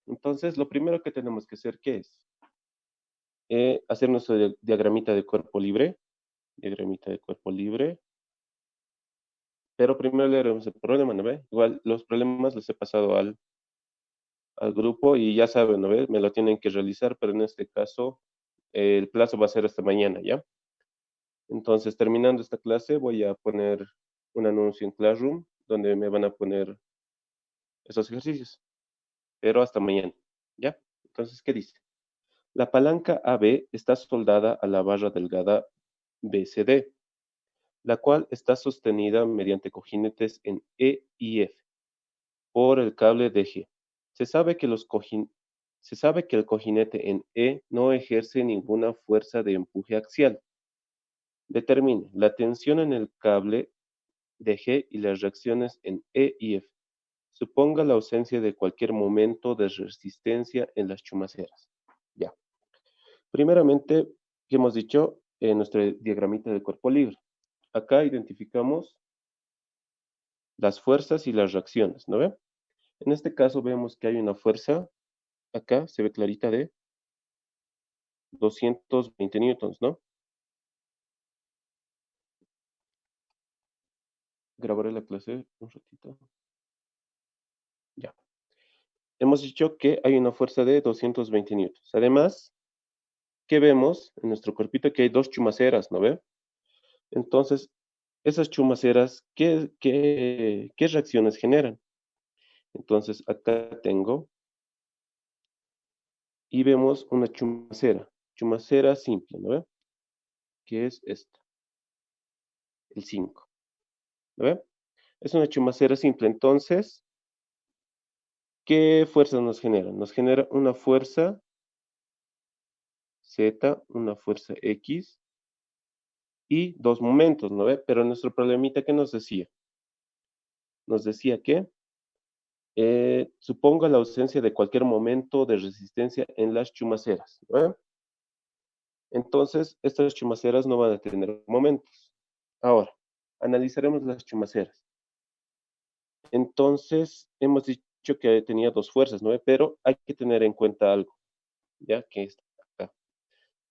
Entonces, lo primero que tenemos que hacer, ¿qué es? Hacer nuestro diagramita de cuerpo libre, diagramita de cuerpo libre, pero primero leeremos el problema, ¿no ve? Igual los problemas los he pasado al grupo y ya saben, ¿no ve? Me lo tienen que realizar, pero en este caso el plazo va a ser hasta mañana, ¿ya? Entonces, terminando esta clase, voy a poner un anuncio en Classroom donde me van a poner esos ejercicios, pero hasta mañana, ¿ya? Entonces, ¿qué dice? La palanca AB está soldada a la barra delgada BCD, la cual está sostenida mediante cojinetes en E y F por el cable DG. Se sabe que se sabe que el cojinete en E no ejerce ninguna fuerza de empuje axial. Determine la tensión en el cable DG y las reacciones en E y F. Suponga la ausencia de cualquier momento de resistencia en las chumaceras. Ya. Primeramente, ¿qué hemos dicho en nuestro diagramita de cuerpo libre? Acá identificamos las fuerzas y las reacciones, ¿no ve? En este caso vemos que hay una fuerza, acá se ve clarita de 220 newtons, ¿no? Grabaré la clase un ratito. Ya. Hemos dicho que hay una fuerza de 220 newtons. Además, ¿qué vemos en nuestro cuerpito? Que hay dos chumaceras, ¿no ve? Entonces, esas chumaceras, ¿qué reacciones generan? Entonces, acá tengo y vemos una chumacera simple, ¿no ve? Que es esta, el 5, ¿no ve? Es una chumacera simple, entonces, ¿qué fuerza nos genera? Nos genera una fuerza Z, una fuerza X y dos momentos, ¿no ve? Pero nuestro problemita, ¿qué nos decía? Nos decía que suponga la ausencia de cualquier momento de resistencia en las chumaceras, ¿no ve? Entonces, estas chumaceras no van a tener momentos. Ahora, analizaremos las chumaceras. Entonces, hemos dicho que tenía dos fuerzas, ¿no? Pero hay que tener en cuenta algo, ya que está acá.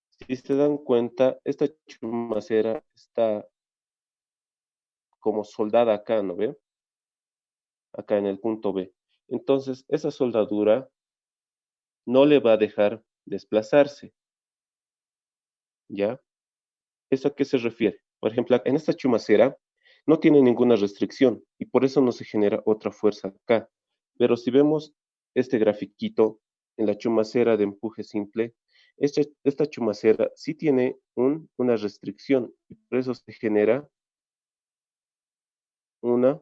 Si se dan cuenta, esta chumacera está como soldada acá, ¿no ve? Acá en el punto B. Entonces, esa soldadura no le va a dejar desplazarse, ¿ya? ¿Eso a qué se refiere? Por ejemplo, en esta chumacera no tiene ninguna restricción y por eso no se genera otra fuerza acá. Pero si vemos este grafiquito en la chumacera de empuje simple, esta chumacera sí tiene una restricción y por eso se genera una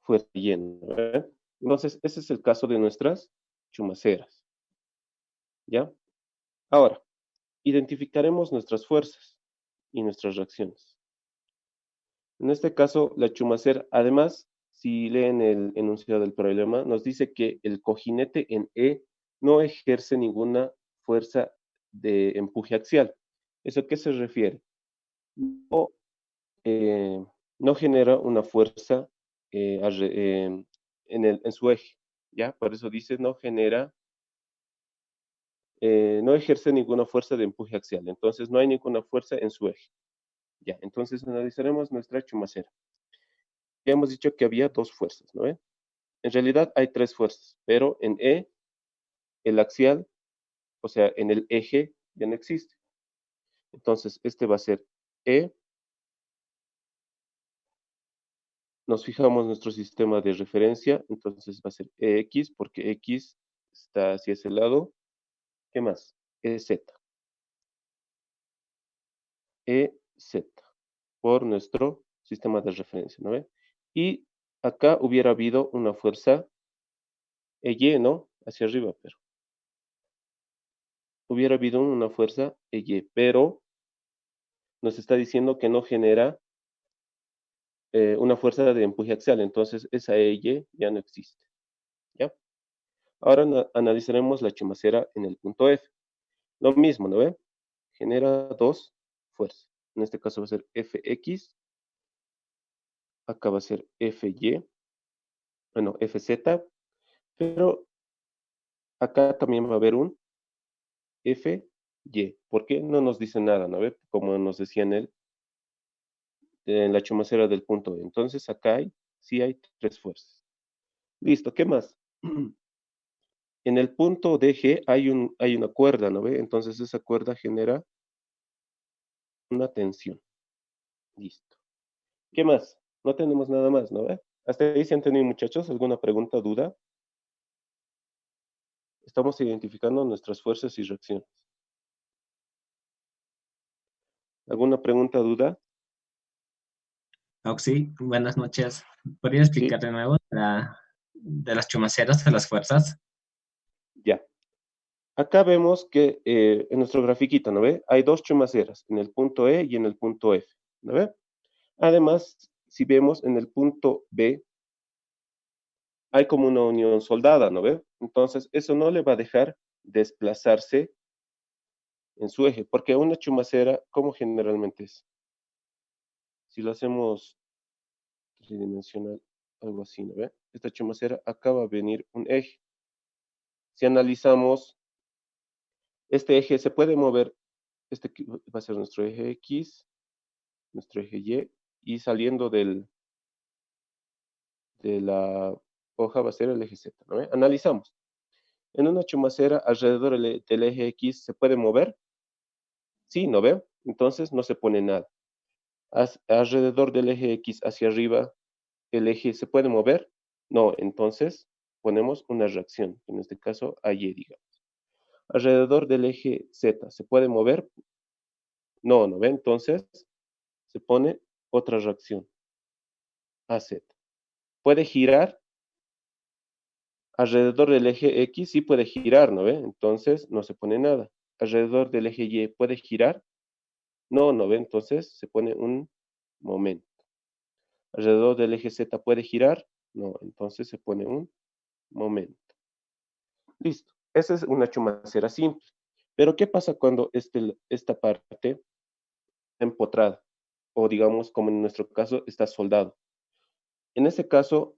fuerza llena, ¿verdad? Entonces, ese es el caso de nuestras chumaceras, ¿ya? Ahora, identificaremos nuestras fuerzas y nuestras reacciones. En este caso, la chumacera, además, si leen el enunciado del problema, nos dice que el cojinete en E no ejerce ninguna fuerza de empuje axial. ¿Eso a qué se refiere? No, eh, no genera una fuerza en su eje, ¿ya? Por eso dice no ejerce ninguna fuerza de empuje axial. Entonces, no hay ninguna fuerza en su eje. Ya, entonces analizaremos nuestra chumacera. Ya hemos dicho que había dos fuerzas, ¿no? En realidad hay tres fuerzas, pero en E, el axial, o sea, en el eje, ya no existe. Entonces, este va a ser E. Nos fijamos en nuestro sistema de referencia, entonces va a ser EX, porque X está hacia ese lado. ¿Qué más? EZ. EZ, por nuestro sistema de referencia, ¿no ve? Y acá hubiera habido una fuerza EY, ¿no? Hacia arriba, pero hubiera habido una fuerza EY, pero nos está diciendo que no genera una fuerza de empuje axial, entonces esa EY ya no existe, ¿ya? Ahora analizaremos la chumacera en el punto F. Lo mismo, ¿no ve? Genera dos fuerzas. En este caso va a ser Fx, acá va a ser Fy, bueno, Fz, pero acá también va a haber un F, Y. ¿Por qué? No nos dice nada, ¿no ve? Como nos decía en la chumacera del punto E. Entonces acá sí hay tres fuerzas. Listo, ¿qué más? En el punto DG hay una cuerda, ¿no ve? Entonces esa cuerda genera una tensión. Listo. ¿Qué más? No tenemos nada más, ¿no ve? Hasta ahí se han tenido, muchachos, ¿alguna pregunta, duda? Estamos identificando nuestras fuerzas y reacciones. ¿Alguna pregunta, duda? Oxy, buenas noches. ¿Podría Sí, explicar de nuevo de las chumaceras de las fuerzas? ya. Acá vemos que en nuestro grafiquito, ¿no ve? Hay dos chumaceras, en el punto E y en el punto F, ¿no ve? Además, si vemos en el punto B, hay como una unión soldada, ¿no ve? Entonces, eso no le va a dejar desplazarse en su eje, porque una chumacera, ¿cómo generalmente es? Si lo hacemos tridimensional, algo así, ¿no ve? Esta chumacera acá va a venir un eje. Si analizamos, este eje se puede mover, este va a ser nuestro eje X, nuestro eje y saliendo de la hoja va a ser el eje Z, ¿no ve? Analizamos. En una chumacera, alrededor del eje X, ¿se puede mover? Sí, ¿no ve? Entonces no se pone nada. Alrededor del eje X hacia arriba, ¿el eje se puede mover? No, entonces ponemos una reacción, en este caso a Y, digamos. Alrededor del eje Z, ¿se puede mover? No, ¿no ve? Entonces se pone otra reacción, a Z. ¿Puede girar? Alrededor del eje X sí puede girar, ¿no ve? Entonces no se pone nada. Alrededor del eje Y, ¿puede girar? No, ¿no ve? Entonces se pone un momento. Alrededor del eje Z, ¿puede girar? No, entonces se pone un momento. Listo. Esa es una chumacera simple. Pero ¿qué pasa cuando esta parte está empotrada? O digamos, como en nuestro caso, está soldado. En ese caso,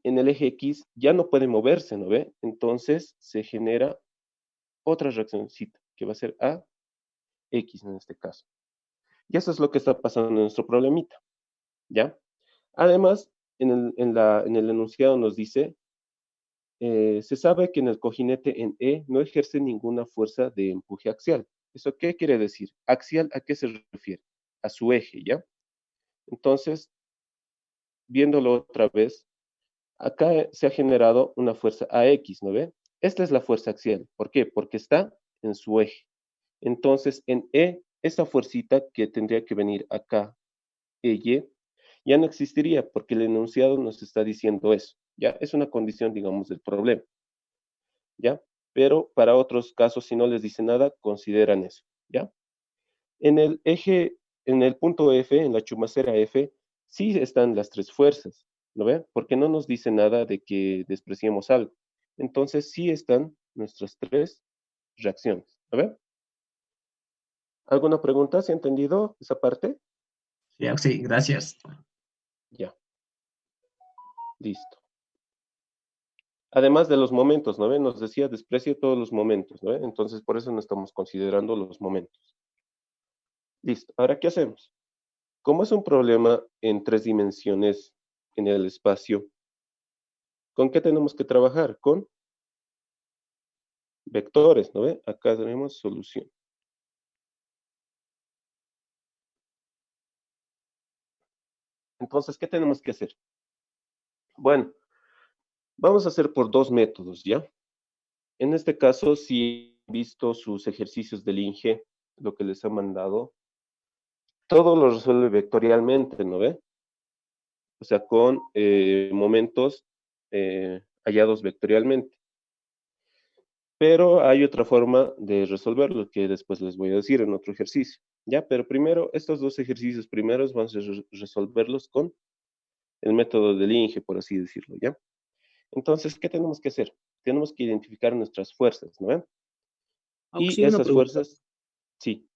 en el eje X ya no puede moverse, ¿no ve? Entonces se genera otra reaccióncita, que va a ser a X en este caso. Y eso es lo que está pasando en nuestro problemita, ¿ya? Además, en el enunciado nos dice, se sabe que en el cojinete en E no ejerce ninguna fuerza de empuje axial. ¿Eso qué quiere decir? Axial, ¿a qué se refiere? A su eje, ¿ya? Entonces, viéndolo otra vez, acá se ha generado una fuerza AX, ¿no ve? Esta es la fuerza axial. ¿Por qué? Porque está en su eje. Entonces, en E, esa fuercita que tendría que venir acá, EY, ya no existiría porque el enunciado nos está diciendo eso. Ya es una condición, digamos, del problema. ¿Ya? Pero para otros casos, si no les dice nada, consideran eso. ¿Ya? En el eje, en el punto F, en la chumacera F, sí están las tres fuerzas, ¿no ve? Porque no nos dice nada de que despreciemos algo. Entonces sí están nuestras tres reacciones, ¿no ve? ¿Alguna pregunta? ¿Se ha entendido esa parte? Sí, Oxy, gracias. Ya, listo. Además de los momentos, ¿no ve? Nos decía desprecia todos los momentos, ¿no ve? Entonces por eso no estamos considerando los momentos. Listo. Ahora, ¿qué hacemos? Como es un problema en tres dimensiones en el espacio, ¿con qué tenemos que trabajar? Con vectores, ¿no ve? Acá tenemos solución. Entonces, ¿qué tenemos que hacer? Bueno, vamos a hacer por dos métodos, ¿ya? En este caso, si he visto sus ejercicios del INGE, lo que les ha mandado, todo lo resuelve vectorialmente, ¿no ve? O sea, con momentos hallados vectorialmente. Pero hay otra forma de resolverlo que después les voy a decir en otro ejercicio. Ya, pero primero, estos dos ejercicios primeros vamos a resolverlos con el método del INGE, por así decirlo, ¿ya? Entonces, ¿qué tenemos que hacer? Tenemos que identificar nuestras fuerzas, ¿no? Y Oxy, una esas pregunta. fuerzas, sí,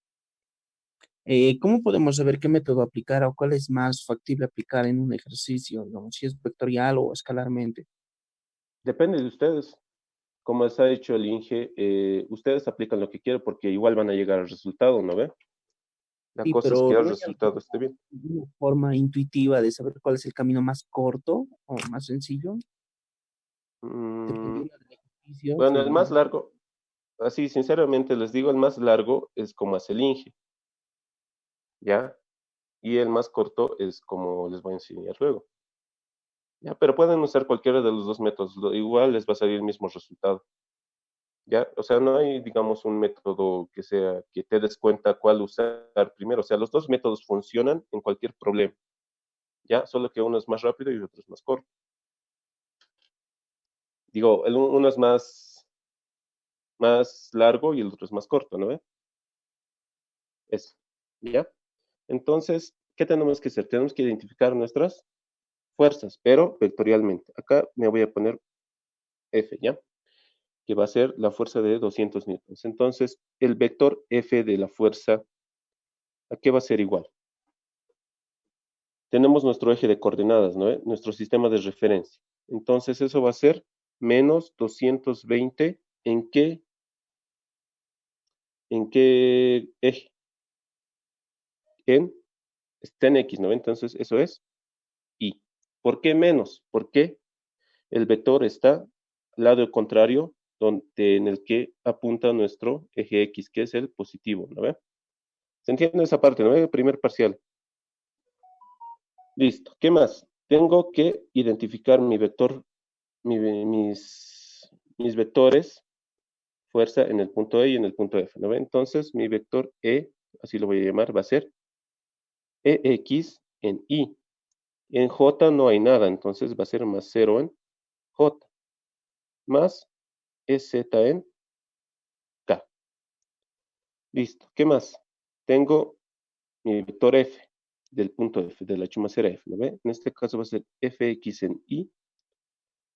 ¿Cómo podemos saber qué método aplicar o cuál es más factible aplicar en un ejercicio, digamos, si es vectorial o escalarmente? depende de ustedes. como se ha hecho el INGE, ustedes aplican lo que quieran porque igual van a llegar al resultado, ¿no ve? La Sí, cosa es que pero el ¿no hay resultado esté bien. alguna forma intuitiva de saber cuál es el camino más corto o más sencillo? Mm, Dependiendo del ejercicio, bueno, el si... más largo, así sinceramente les digo, el más largo es como hace el INGE, ¿ya? Y el más corto es como les voy a enseñar luego. Ya, pero pueden usar cualquiera de los dos métodos, igual les va a salir el mismo resultado. Ya, o sea, no hay, digamos, un método que sea, que te des cuenta cuál usar primero. O sea, los dos métodos funcionan en cualquier problema. Ya, solo que uno es más rápido y otro es más corto. Digo, uno es más largo y el otro es más corto, ¿no ve? Eso. ¿Ya? Entonces, ¿qué tenemos que hacer? Tenemos que identificar nuestras fuerzas, pero vectorialmente. Acá me voy a poner F, ¿ya? Que va a ser la fuerza de 200 newtons. Entonces, el vector F de la fuerza, ¿a qué va a ser igual? Tenemos nuestro eje de coordenadas, ¿no? Nuestro sistema de referencia. Entonces, eso va a ser menos 220, ¿en qué eje? En, está en X, ¿no? Entonces, eso es Y. ¿Por qué menos? Porque el vector está al lado contrario en el que apunta nuestro eje X, que es el positivo, ¿no ve? ¿Se entiende esa parte, no ve? El primer parcial. Listo. ¿Qué más? Tengo que identificar mi vector, mis vectores, fuerza en el punto E y en el punto F, ¿no ve? Entonces, mi vector E, así lo voy a llamar, va a ser EX en Y. En J no hay nada, entonces va a ser más 0 en J, más EZ en K. Listo. ¿Qué más? Tengo mi vector F del punto F, de la chumacera F, ¿no ve? En este caso va a ser Fx en Y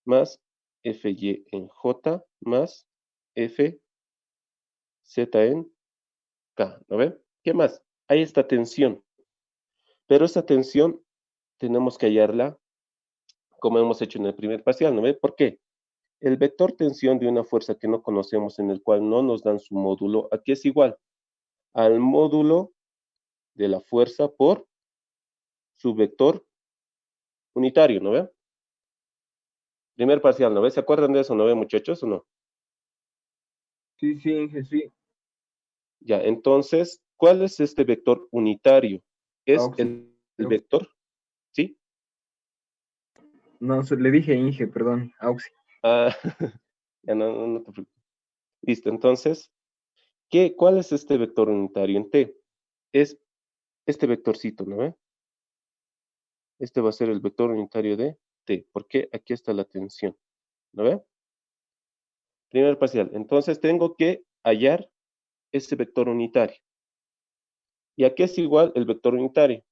más Fy en J más Fz en K, ¿no ve? ¿Qué más? Hay esta tensión, pero esta tensión tenemos que hallarla como hemos hecho en el primer parcial, ¿no ve? ¿Por qué? El vector tensión de una fuerza que no conocemos, en el cual no nos dan su módulo, aquí es igual al módulo de la fuerza por su vector unitario, ¿no ve? Primer parcial, ¿no ve? ¿Se acuerdan de eso, no ve, muchachos, o no? Sí, sí, Inge, sí. Ya, entonces, ¿cuál es este vector unitario? Es el Auxi. vector, ¿sí? No, le dije Inge, perdón, Auxi. Ah, ya no te preocupes. Listo, entonces, ¿cuál es este vector unitario en T? Es este vectorcito, ¿no ve? Este va a ser el vector unitario de T, porque aquí está la tensión, ¿no ve? Primer parcial. Entonces, tengo que hallar ese vector unitario. ¿Y a qué es igual el vector unitario?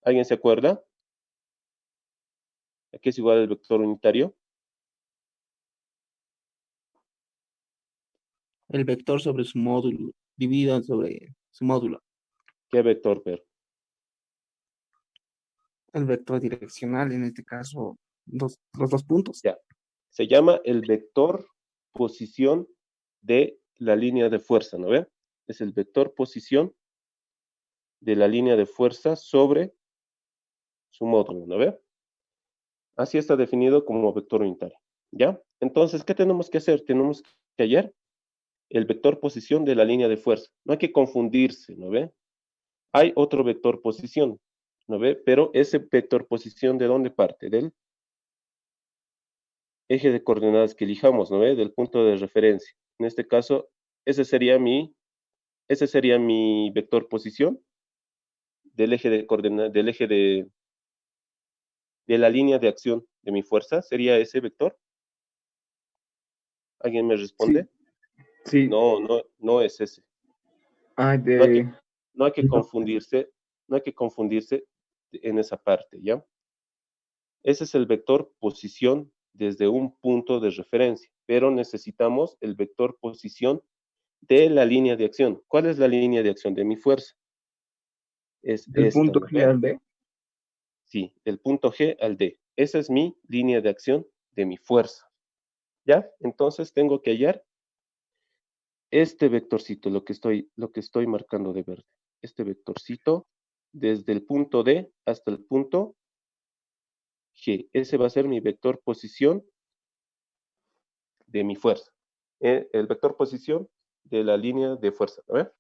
¿Alguien se acuerda? ¿A qué es igual el vector unitario? El vector sobre su módulo, dividido sobre su módulo. ¿Qué vector, pero? El vector direccional, en este caso, los dos puntos. Ya. Se llama el vector posición de la línea de fuerza, ¿no ve? Es el vector posición de la línea de fuerza sobre su módulo, ¿no ve? Así está definido como vector unitario, ¿ya? Entonces, ¿qué tenemos que hacer? Tenemos que hallar el vector posición de la línea de fuerza. No hay que confundirse, ¿no ve? Hay otro vector posición, ¿no ve? Pero ese vector posición, ¿de dónde parte? Del eje de coordenadas que elijamos, ¿no ve? Del punto de referencia. En este caso, ese sería mi vector posición del eje de coordenadas, de la línea de acción de mi fuerza. ¿Sería ese vector? ¿Alguien me Sí, responde? sí. No es ese. Ah, No hay que, de... no hay que confundirse, no hay que confundirse en esa parte, ¿ya? Ese es el vector posición desde un punto de referencia, pero necesitamos el vector posición de la línea de acción. ¿Cuál es la línea de acción de mi fuerza? Es del esta, punto ¿no G ve? al D. Sí, del punto G al D. Esa es mi línea de acción de mi fuerza. ¿Ya? Entonces tengo que hallar este vectorcito, lo que estoy marcando de verde. Este vectorcito desde el punto D hasta el punto G. Ese va a ser mi vector posición de mi fuerza. El vector posición de la línea de fuerza. ¿A ver?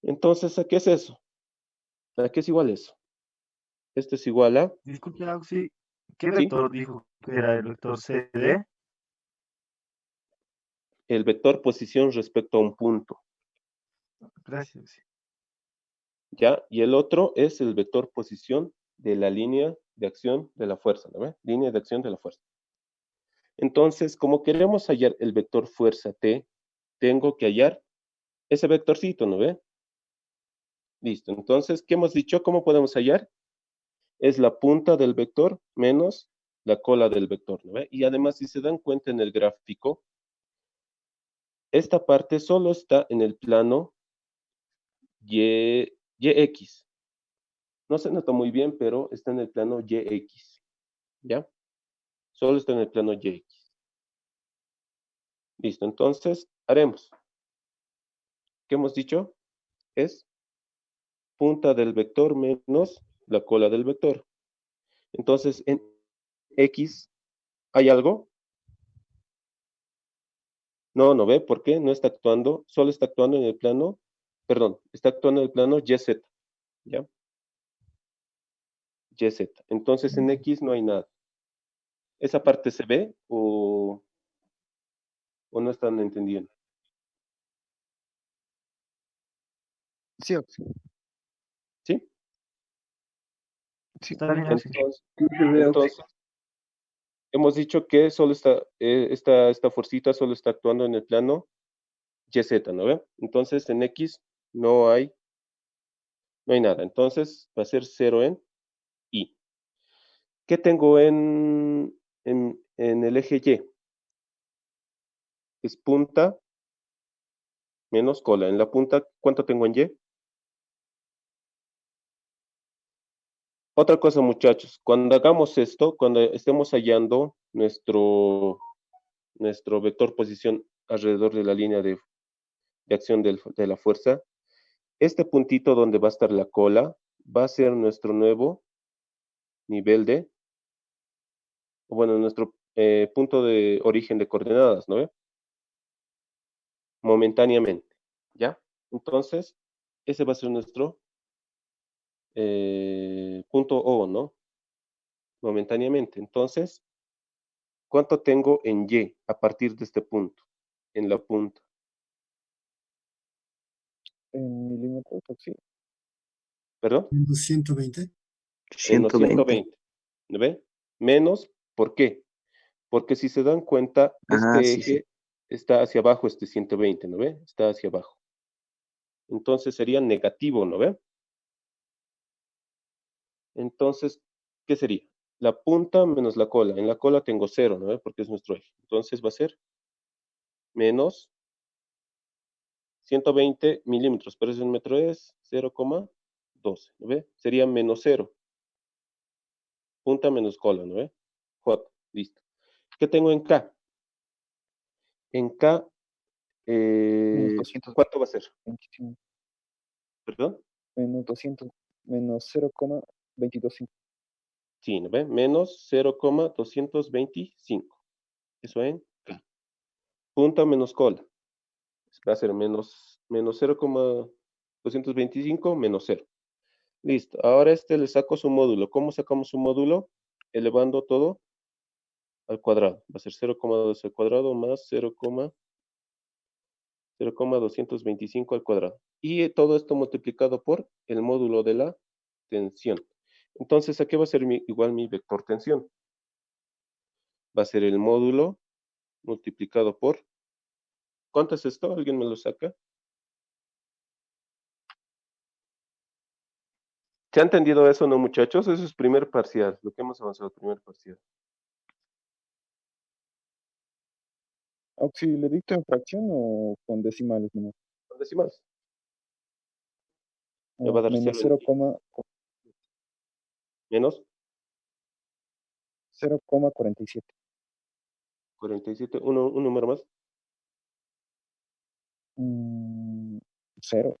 Entonces, ¿a qué es eso? ¿A qué es igual eso? Esto es igual a, Disculpe, Auxi, ¿qué ¿sí? vector dijo que era el vector CD? El vector posición respecto a un punto. Gracias, Auxi. ¿Ya? Y el otro es el vector posición de la línea de acción de la fuerza. ¿No ve? Línea de acción de la fuerza. Entonces, como queremos hallar el vector fuerza T, tengo que hallar ese vectorcito, ¿no ve? Listo. Entonces, ¿qué hemos dicho? ¿Cómo podemos hallar? Es la punta del vector menos la cola del vector, ¿no ve? Y además, si se dan cuenta en el gráfico, esta parte solo está en el plano YX. No se nota muy bien, pero está en el plano YX, ¿ya? Solo está en el plano YX. Listo, entonces haremos. ¿Qué hemos dicho? Es punta del vector menos la cola del vector. Entonces, en X, ¿hay algo? No, no ve, ¿por qué? No está actuando, solo está actuando en el plano, perdón, está actuando en el plano YZ, ¿ya? YZ. Entonces, en X no hay nada. ¿Esa parte se ve o no están entendiendo? Sí, Auxi. ¿Sí? Sí. Está bien, Auxi. Entonces, Sí se ve, Auxi. entonces hemos dicho que solo está, esta fuercita solo está actuando en el plano YZ, ¿no ve? Entonces, en X no hay nada. Entonces, va a ser 0 en Y. ¿Qué tengo en el eje Y? Es punta menos cola. En la punta, ¿cuánto tengo en Y? Otra cosa, muchachos, cuando hagamos esto, cuando estemos hallando nuestro vector posición alrededor de la línea de acción de la fuerza, este puntito donde va a estar la cola va a ser nuestro nuevo nivel de, bueno, nuestro punto de origen de coordenadas, ¿no ve? Momentáneamente, ¿ya? Entonces, ese va a ser nuestro punto O, ¿no? Momentáneamente. Entonces, ¿cuánto tengo en Y a partir de este punto? En la punta. En milímetros, Auxi. ¿Perdón? Menos 120. Menos 120. 120. ¿No ve? Menos, ¿por qué? Porque si se dan cuenta, Ah, este sí, sí. eje está hacia abajo, este 120, ¿no ve? Está hacia abajo. Entonces sería negativo, ¿no ve? Entonces, ¿qué sería? La punta menos la cola. En la cola tengo 0, ¿no ve? Porque es nuestro eje. Entonces va a ser menos 120 milímetros, pero ese metro es 0,12, ¿no ve? Sería menos 0. Punta menos cola, ¿no ve? J, listo. ¿Qué tengo en K? En K, Menos ¿cuánto va a ser? 225. ¿Perdón? Menos 200. Menos 0,225. Sí, ¿no ve? Menos 0,225. Eso en K. Punta menos cola. Va a ser menos 0,225 menos 0. Listo. Ahora le saco su módulo. ¿Cómo sacamos su módulo? Elevando todo al cuadrado. Va a ser 0,2 al cuadrado más 0,225 al cuadrado. Y todo esto multiplicado por el módulo de la tensión. Entonces, ¿a qué va a ser igual mi vector tensión? Va a ser el módulo multiplicado por... ¿Cuánto es esto? ¿Alguien me lo saca? ¿Se ha entendido eso, no, muchachos? Eso es primer parcial, lo que hemos avanzado, primer parcial. Auxi, ¿le dicto en fracción o con decimales nomás? Con decimales. Me va a dar Menos 0 menos 0,47. 47, un número más. 0.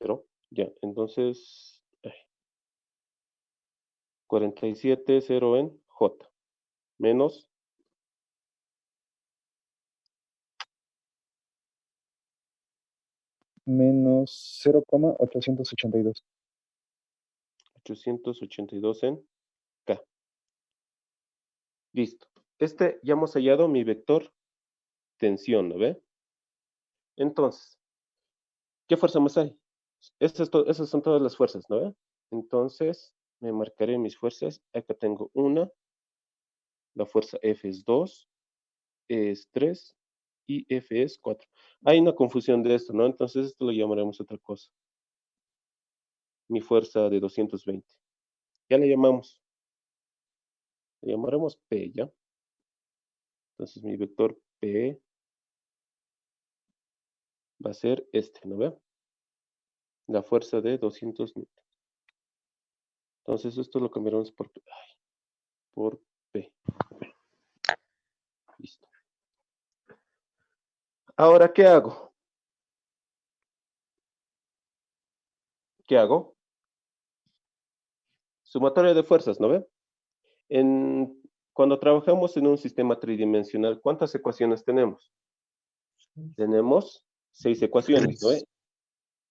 0. Ya, entonces, 47, 0 en J. Menos Menos 0,882. 882 en K. Listo. Ya hemos hallado mi vector tensión, ¿no ve? Entonces, ¿qué fuerza más hay? Esas son todas las fuerzas, ¿no ve? Entonces, me marcaré mis fuerzas. Acá tengo una. La fuerza F es 2, E es 3 y F es 4. Hay una confusión de esto, ¿no? Entonces, esto lo llamaremos otra cosa. Mi fuerza de 220. Ya le llamamos. Le llamaremos P, ¿ya? Entonces, mi vector P va a ser este, ¿no ve? La fuerza de 200 newton. Entonces, esto lo cambiaremos por P. Listo. Ahora, ¿qué hago? ¿Qué hago? Sumatoria de fuerzas, ¿no ve? Cuando trabajamos en un sistema tridimensional, ¿cuántas ecuaciones tenemos? Tenemos 6 ecuaciones, ¿no ve?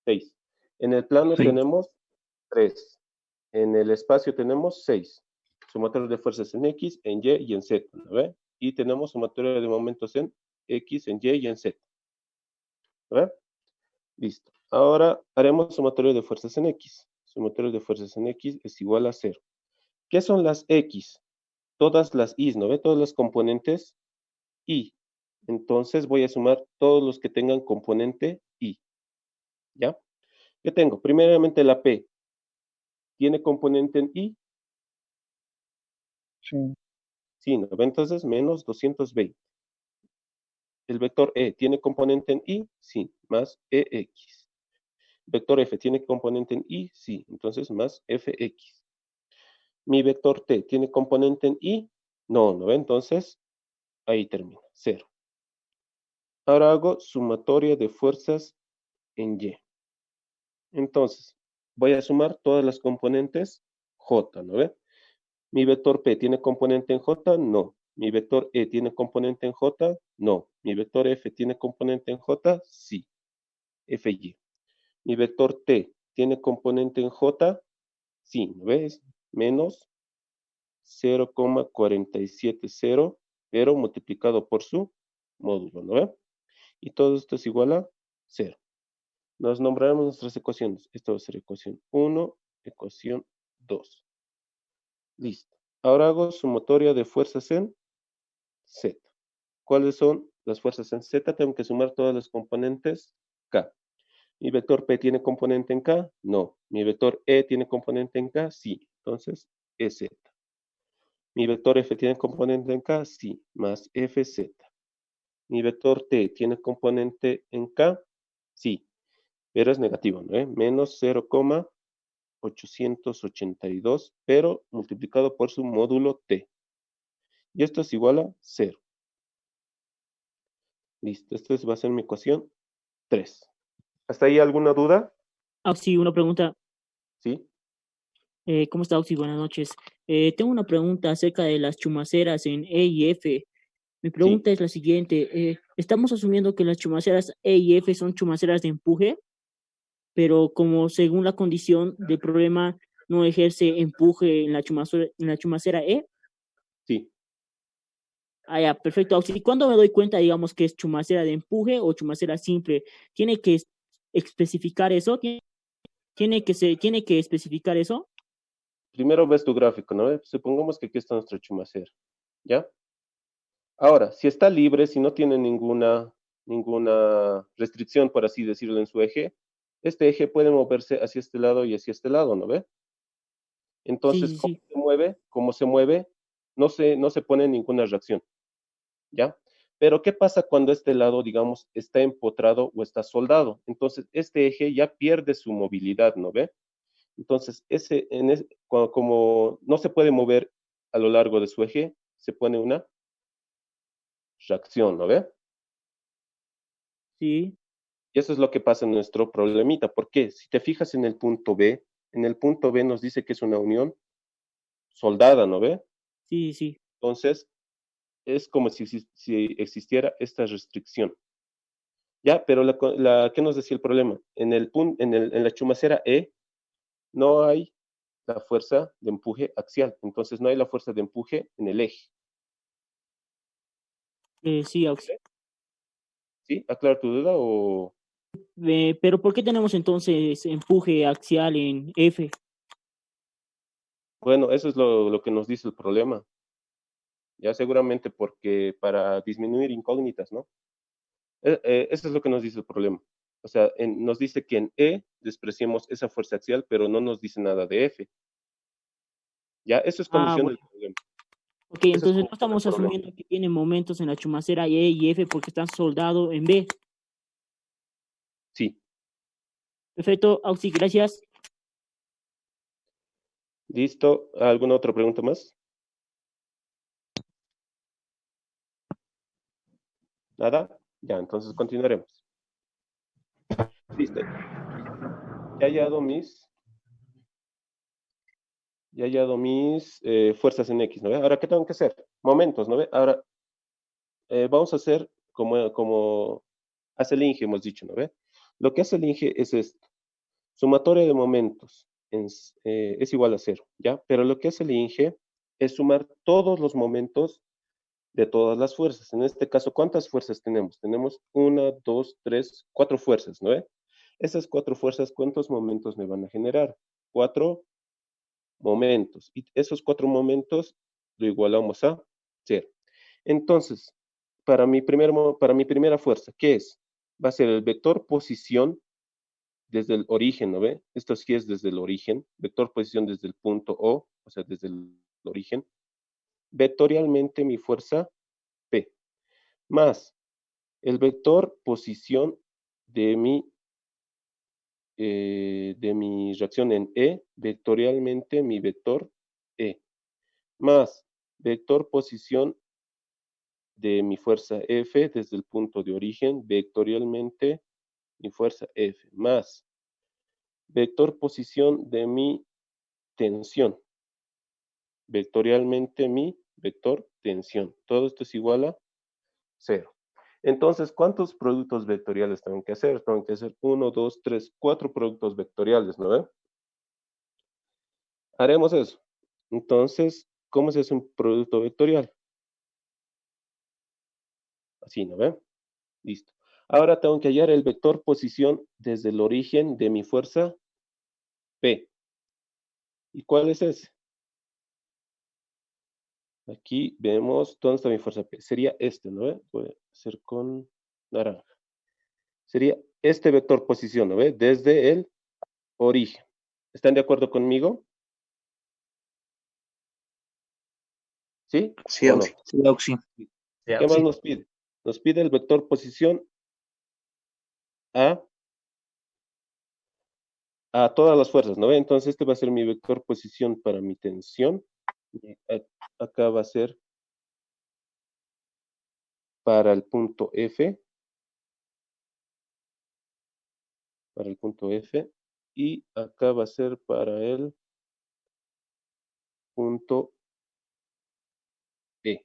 6. En el plano Sí. tenemos 3. En el espacio tenemos 6. Sumatoria de fuerzas en X, en Y y en Z, ¿no ve? Y tenemos sumatoria de momentos en X, en Y y en Z. ¿No ve? Listo. Ahora haremos sumatoria de fuerzas en X. Sumatoria de fuerzas en X es igual a 0. ¿Qué son las X? Todas las Y, ¿no ve? Todos los componentes Y. Entonces voy a sumar todos los que tengan componente Y. ¿Ya? ¿Qué tengo? Primeramente la P. ¿Tiene componente en Y? Sí. Sí, ¿no ve? Entonces menos 220. El vector E tiene componente en Y, sí, más EX. Vector F tiene componente en Y, sí, entonces más FX. Mi vector T tiene componente en Y, no, ¿no ve? Entonces ahí termina, 0. Ahora hago sumatoria de fuerzas en Y. Entonces, voy a sumar todas las componentes J, ¿no ve? Mi vector P tiene componente en J, no. Mi vector E tiene componente en J, no. Mi vector F tiene componente en J, sí. FY. Mi vector T tiene componente en J, sí, ¿no ves? Menos 0,470, pero multiplicado por su módulo, ¿no ve? Y todo esto es igual a 0. Nos nombraremos nuestras ecuaciones. Esta va a ser ecuación 1, ecuación 2. Listo. Ahora hago sumatoria de fuerzas en Z. ¿Cuáles son las fuerzas en Z? Tengo que sumar todas las componentes K. ¿Mi vector P tiene componente en K? No. ¿Mi vector E tiene componente en K? Sí. Entonces, EZ. ¿Mi vector F tiene componente en K? Sí. Más FZ. ¿Mi vector T tiene componente en K? Sí. Pero es negativo, ¿no? Menos 0,882, pero multiplicado por su módulo T. Y esto es igual a 0. Listo. Esta va a ser mi ecuación 3. ¿Hasta ahí alguna duda? Auxi, una pregunta. ¿Sí? ¿Cómo está, Auxi? Buenas noches. Tengo una pregunta acerca de las chumaceras en E y F. Mi pregunta es la siguiente. Estamos asumiendo que las chumaceras E y F son chumaceras de empuje, pero como según la condición del problema no ejerce empuje en la chumacera E. Sí. Ah, ya, perfecto, Auxi. ¿Y cuándo me doy cuenta, digamos, que es chumacera de empuje o chumacera simple? ¿Tiene que especificar eso? ¿Tiene que especificar eso? Primero ves tu gráfico, ¿no? Supongamos que aquí está nuestra chumacera. ¿Ya? Ahora, si está libre, si no tiene ninguna restricción, por así decirlo, en su eje, este eje puede moverse hacia este lado y hacia este lado, ¿no ve? Entonces, Sí. ¿cómo se mueve? Como se mueve, no se pone ninguna reacción, ¿ya? Pero, ¿qué pasa cuando este lado, digamos, está empotrado o está soldado? Entonces, este eje ya pierde su movilidad, ¿no ve? Entonces, como no se puede mover a lo largo de su eje, se pone una reacción, ¿no ve? Sí, Y eso es lo que pasa en nuestro problemita. ¿Por qué? Si te fijas en el punto B, en el punto B nos dice que es una unión soldada, ¿no ve? sí. Entonces, es como si existiera esta restricción. Ya, pero ¿qué nos decía el problema? En la chumacera E no hay la fuerza de empuje axial, entonces no hay la fuerza de empuje en el eje. Sí, Auxi. ¿Sí? ¿Aclara tu duda o...? Pero ¿por qué tenemos entonces empuje axial en F? Bueno, eso es lo que nos dice el problema. Ya seguramente porque para disminuir incógnitas, ¿no? Eso es lo que nos dice el problema. O sea, nos dice que en E despreciemos esa fuerza axial, pero no nos dice nada de F. Ya, eso es condición Bueno. del problema. Ok, Eso es entonces no condición estamos del problema. asumiendo que tienen momentos en la chumacera E y F porque están soldados en B. Sí. Perfecto, Auxi, gracias. ¿Listo? ¿Alguna otra pregunta más? ¿Nada? Ya, entonces continuaremos. Listo. Ya he hallado mis fuerzas en X, ¿no ve? Ahora, ¿qué tengo que hacer? Momentos, ¿no ve? Ahora, vamos a hacer como hace el Inge, hemos dicho, ¿no ve? Lo que hace el Inge es esto. Sumatoria de momentos es igual a 0, ¿ya? Pero lo que hace el Inge es sumar todos los momentos de todas las fuerzas. En este caso, ¿cuántas fuerzas tenemos? Tenemos 1, 2, 3, 4 fuerzas, ¿no ve? Esas 4 fuerzas, ¿cuántos momentos me van a generar? 4 momentos. Y esos 4 momentos lo igualamos a 0. Entonces, para mi primera fuerza, ¿qué es? Va a ser el vector posición desde el origen, ¿no ve? Esto sí es desde el origen. Vector posición desde el punto O sea, desde el origen. Vectorialmente mi fuerza P. Más el vector posición de mi reacción en E, vectorialmente mi vector E, más vector posición de mi fuerza F desde el punto de origen, vectorialmente mi fuerza F, más vector posición de mi tensión, vectorialmente mi vector tensión. Todo esto es igual a 0. Entonces, ¿cuántos productos vectoriales tengo que hacer? Tengo que hacer 1, 2, 3, 4 productos vectoriales, ¿no ve? Haremos eso. Entonces, ¿cómo se hace un producto vectorial? Así, ¿no ve? Listo. Ahora tengo que hallar el vector posición desde el origen de mi fuerza P. ¿Y cuál es ese? Aquí vemos dónde está mi fuerza P. Sería este, ¿no ve? Voy a hacer con naranja. Sería este vector posición, ¿no ve? Desde el origen. ¿Están de acuerdo conmigo? ¿Sí? Sí, ¿O no? Auxi. Sí, Auxi. Sí, ¿Qué más Auxi. nos pide? Nos pide el vector posición a todas las fuerzas, ¿no ve? Entonces este va a ser mi vector posición para mi tensión. Y acá va a ser para el punto F. Para el punto F. Y acá va a ser para el punto E.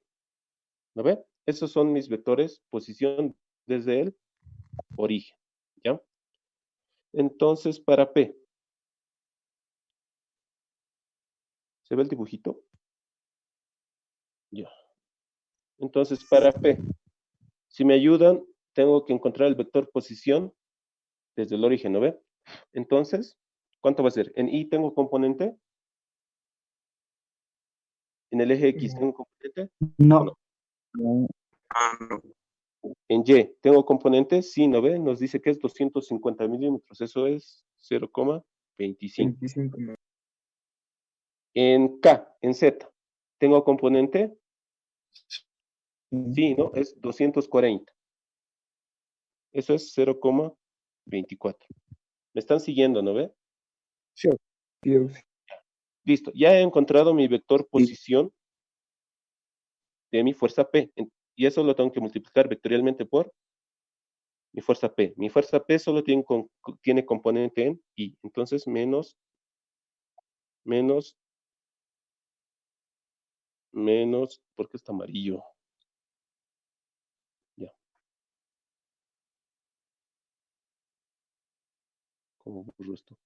¿No ve? Esos son mis vectores posición desde el origen. ¿Ya? Entonces para P. ¿Se ve el dibujito? Ya. Entonces para P. Si me ayudan, tengo que encontrar el vector posición desde el origen, ¿no ve? Entonces, ¿cuánto va a ser? En Y tengo componente. En el eje X tengo componente. ¿O no? No. No, En Y tengo componente. Sí, ¿no ve? Nos dice que es 250 milímetros. Eso es 0,25. 25 no. En K, en Z, tengo componente. sí, Sí, ¿no? Es 240. Eso es 0,24. Me están siguiendo, ¿no ve? sí, Sí, Auxi. Listo. Ya he encontrado mi vector posición de mi fuerza P. Y eso lo tengo que multiplicar vectorialmente por mi fuerza P. Mi fuerza P solo tiene componente en I. Entonces, menos, ¿por qué está amarillo? Ya. ¿Cómo borro esto?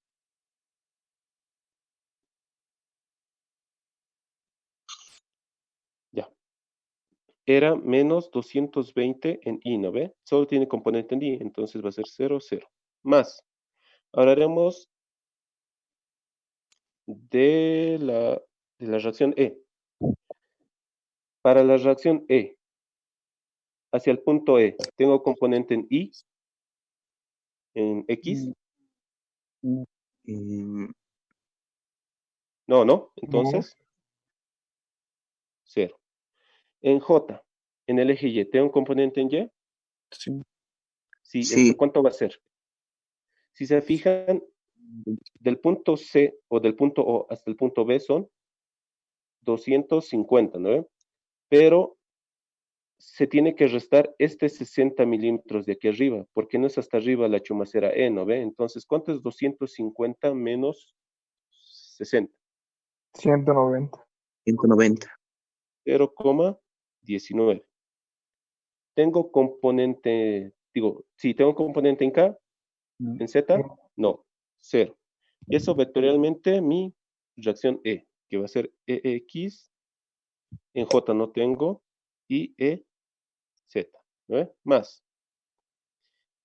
Ya. Era menos 220 en I, ¿no ve? Solo tiene componente en I, entonces va a ser 0, 0. Más. Ahora haremos de la reacción E. Para la reacción E, hacia el punto E, ¿tengo componente en I? ¿En X? Em, No, ¿no? No. Entonces, 0. En J, en el eje Y, ¿tengo un componente en Y? sí. Sí, Sí. ¿cuánto va a ser? Si se fijan, del punto C o del punto O hasta el punto B son 250, ¿no? Pero se tiene que restar este 60 milímetros de aquí arriba, porque no es hasta arriba la chumacera E, ¿no ve? Entonces, ¿cuánto es 250 menos 60? 190. 190. 0,19. ¿Tengo componente, sí, tengo componente en K, en Z? No, 0. Y eso vectorialmente mi reacción E, que va a ser EX, en J no tengo, y EZ, ¿no ve? Más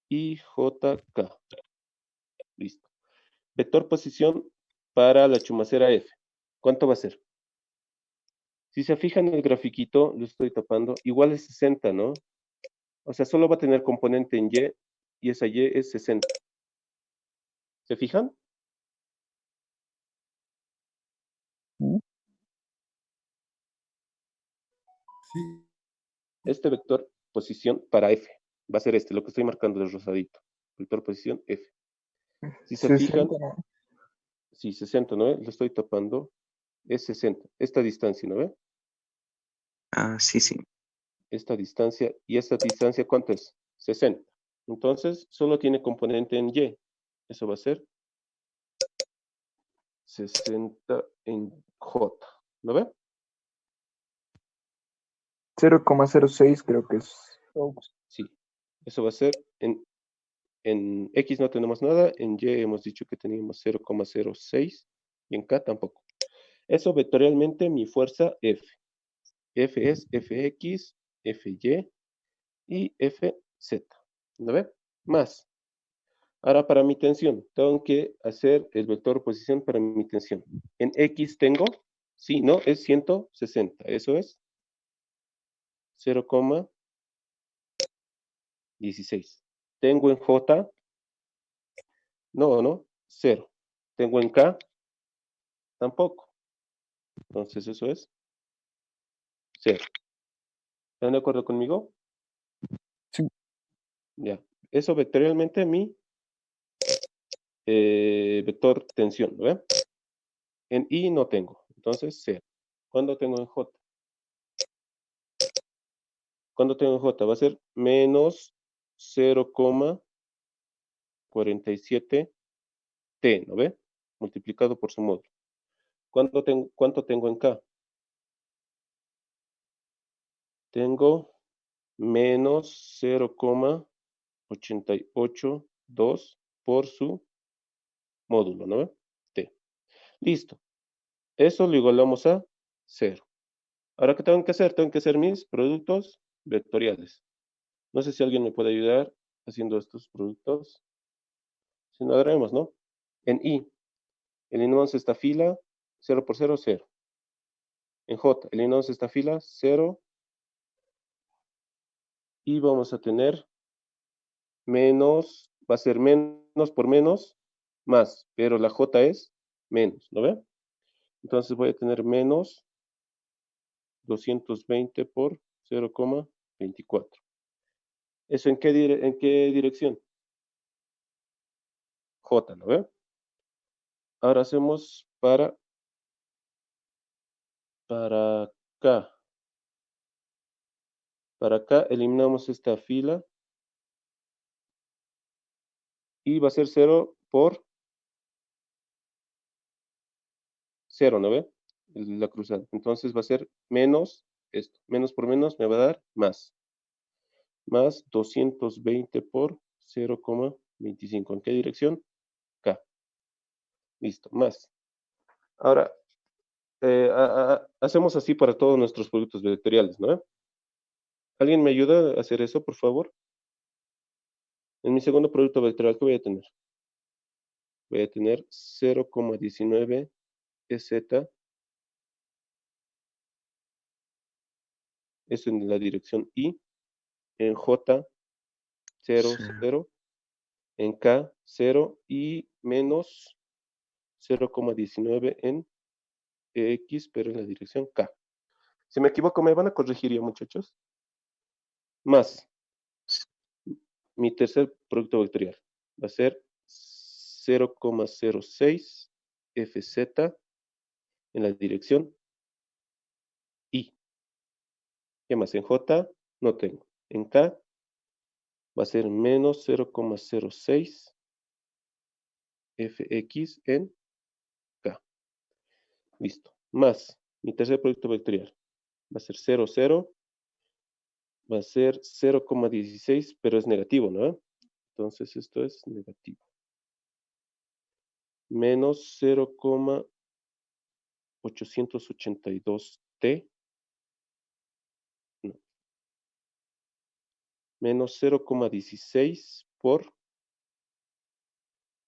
IJK. Listo. Vector posición para la chumacera F. ¿Cuánto va a ser? Si se fijan en el grafiquito, lo estoy tapando, igual es 60, ¿no? O sea, solo va a tener componente en Y, y esa Y es 60. ¿Se fijan? Sí. Este vector posición para F va a ser este, lo que estoy marcando de rosadito. Vector posición F. Si se fijan, 60, ¿no? sí, 60, ¿no ve? Lo estoy tapando, es 60. Esta distancia, ¿no ve? Ah, sí, sí. Esta distancia, y esta distancia, ¿cuánto es? 60. Entonces, solo tiene componente en Y. Eso va a ser 60 en J. ¿Lo ve? 0,06 creo que es. Sí. Eso va a ser en X no tenemos nada, en Y hemos dicho que teníamos 0,06 y en K tampoco. Eso vectorialmente mi fuerza F. F es Fx, Fy y Fz. ¿Lo ve? Más. Ahora para mi tensión, tengo que hacer el vector posición para mi tensión. En X tengo, sí, no, es 160. Eso es 0,16. Tengo en J, no, 0. Tengo en K, tampoco. Entonces eso es 0. ¿Están de acuerdo conmigo? Sí. Ya. Eso vectorialmente mi vector tensión, ¿no ve? En I no tengo, entonces 0. ¿Cuándo tengo en J? ¿Cuándo tengo en J? Va a ser menos 0,47 T, ¿no ve? Multiplicado por su módulo. ¿Cuánto tengo en K? Tengo menos 0,882 por su módulo, ¿no ve? T. Listo. Eso lo igualamos a 0. Ahora, ¿qué tengo que hacer? Tengo que hacer mis productos vectoriales. No sé si alguien me puede ayudar haciendo estos productos. Si no, haremos, ¿no? En I, eliminamos esta fila, 0 por 0, 0. En J, eliminamos esta fila, 0. Y vamos a tener menos, va a ser menos por menos, más. Pero la J es menos, ¿no ve? Entonces voy a tener menos 220 por 0,24. ¿Eso en qué dirección? J, ¿no ve? Ahora hacemos para K. Para acá eliminamos esta fila. Y va a ser 0 por 0, ¿no ve? La cruzada. Entonces va a ser menos esto. Menos por menos me va a dar más. Más 220 por 0,25. ¿En qué dirección? K. Listo, más. Ahora, hacemos así para todos nuestros productos vectoriales, ¿no? ¿Alguien me ayuda a hacer eso, por favor? En mi segundo producto vectorial, ¿qué voy a tener? Voy a tener 0,19 EZ. Eso en la dirección I. En J, 0, Sí. 0. En K, 0 y menos 0,19 en X, pero en la dirección K. Si me equivoco, me van a corregir ya, muchachos. Más mi tercer producto vectorial va a ser 0,06 FZ en la dirección I. ¿Qué más? En J no tengo. En K va a ser menos 0,06 FX en K. Listo. Más mi tercer producto vectorial va a ser 0, 0. Va a ser 0,16, pero es negativo, ¿no? Entonces esto es negativo. Menos 0,882T. No. Menos 0,16 por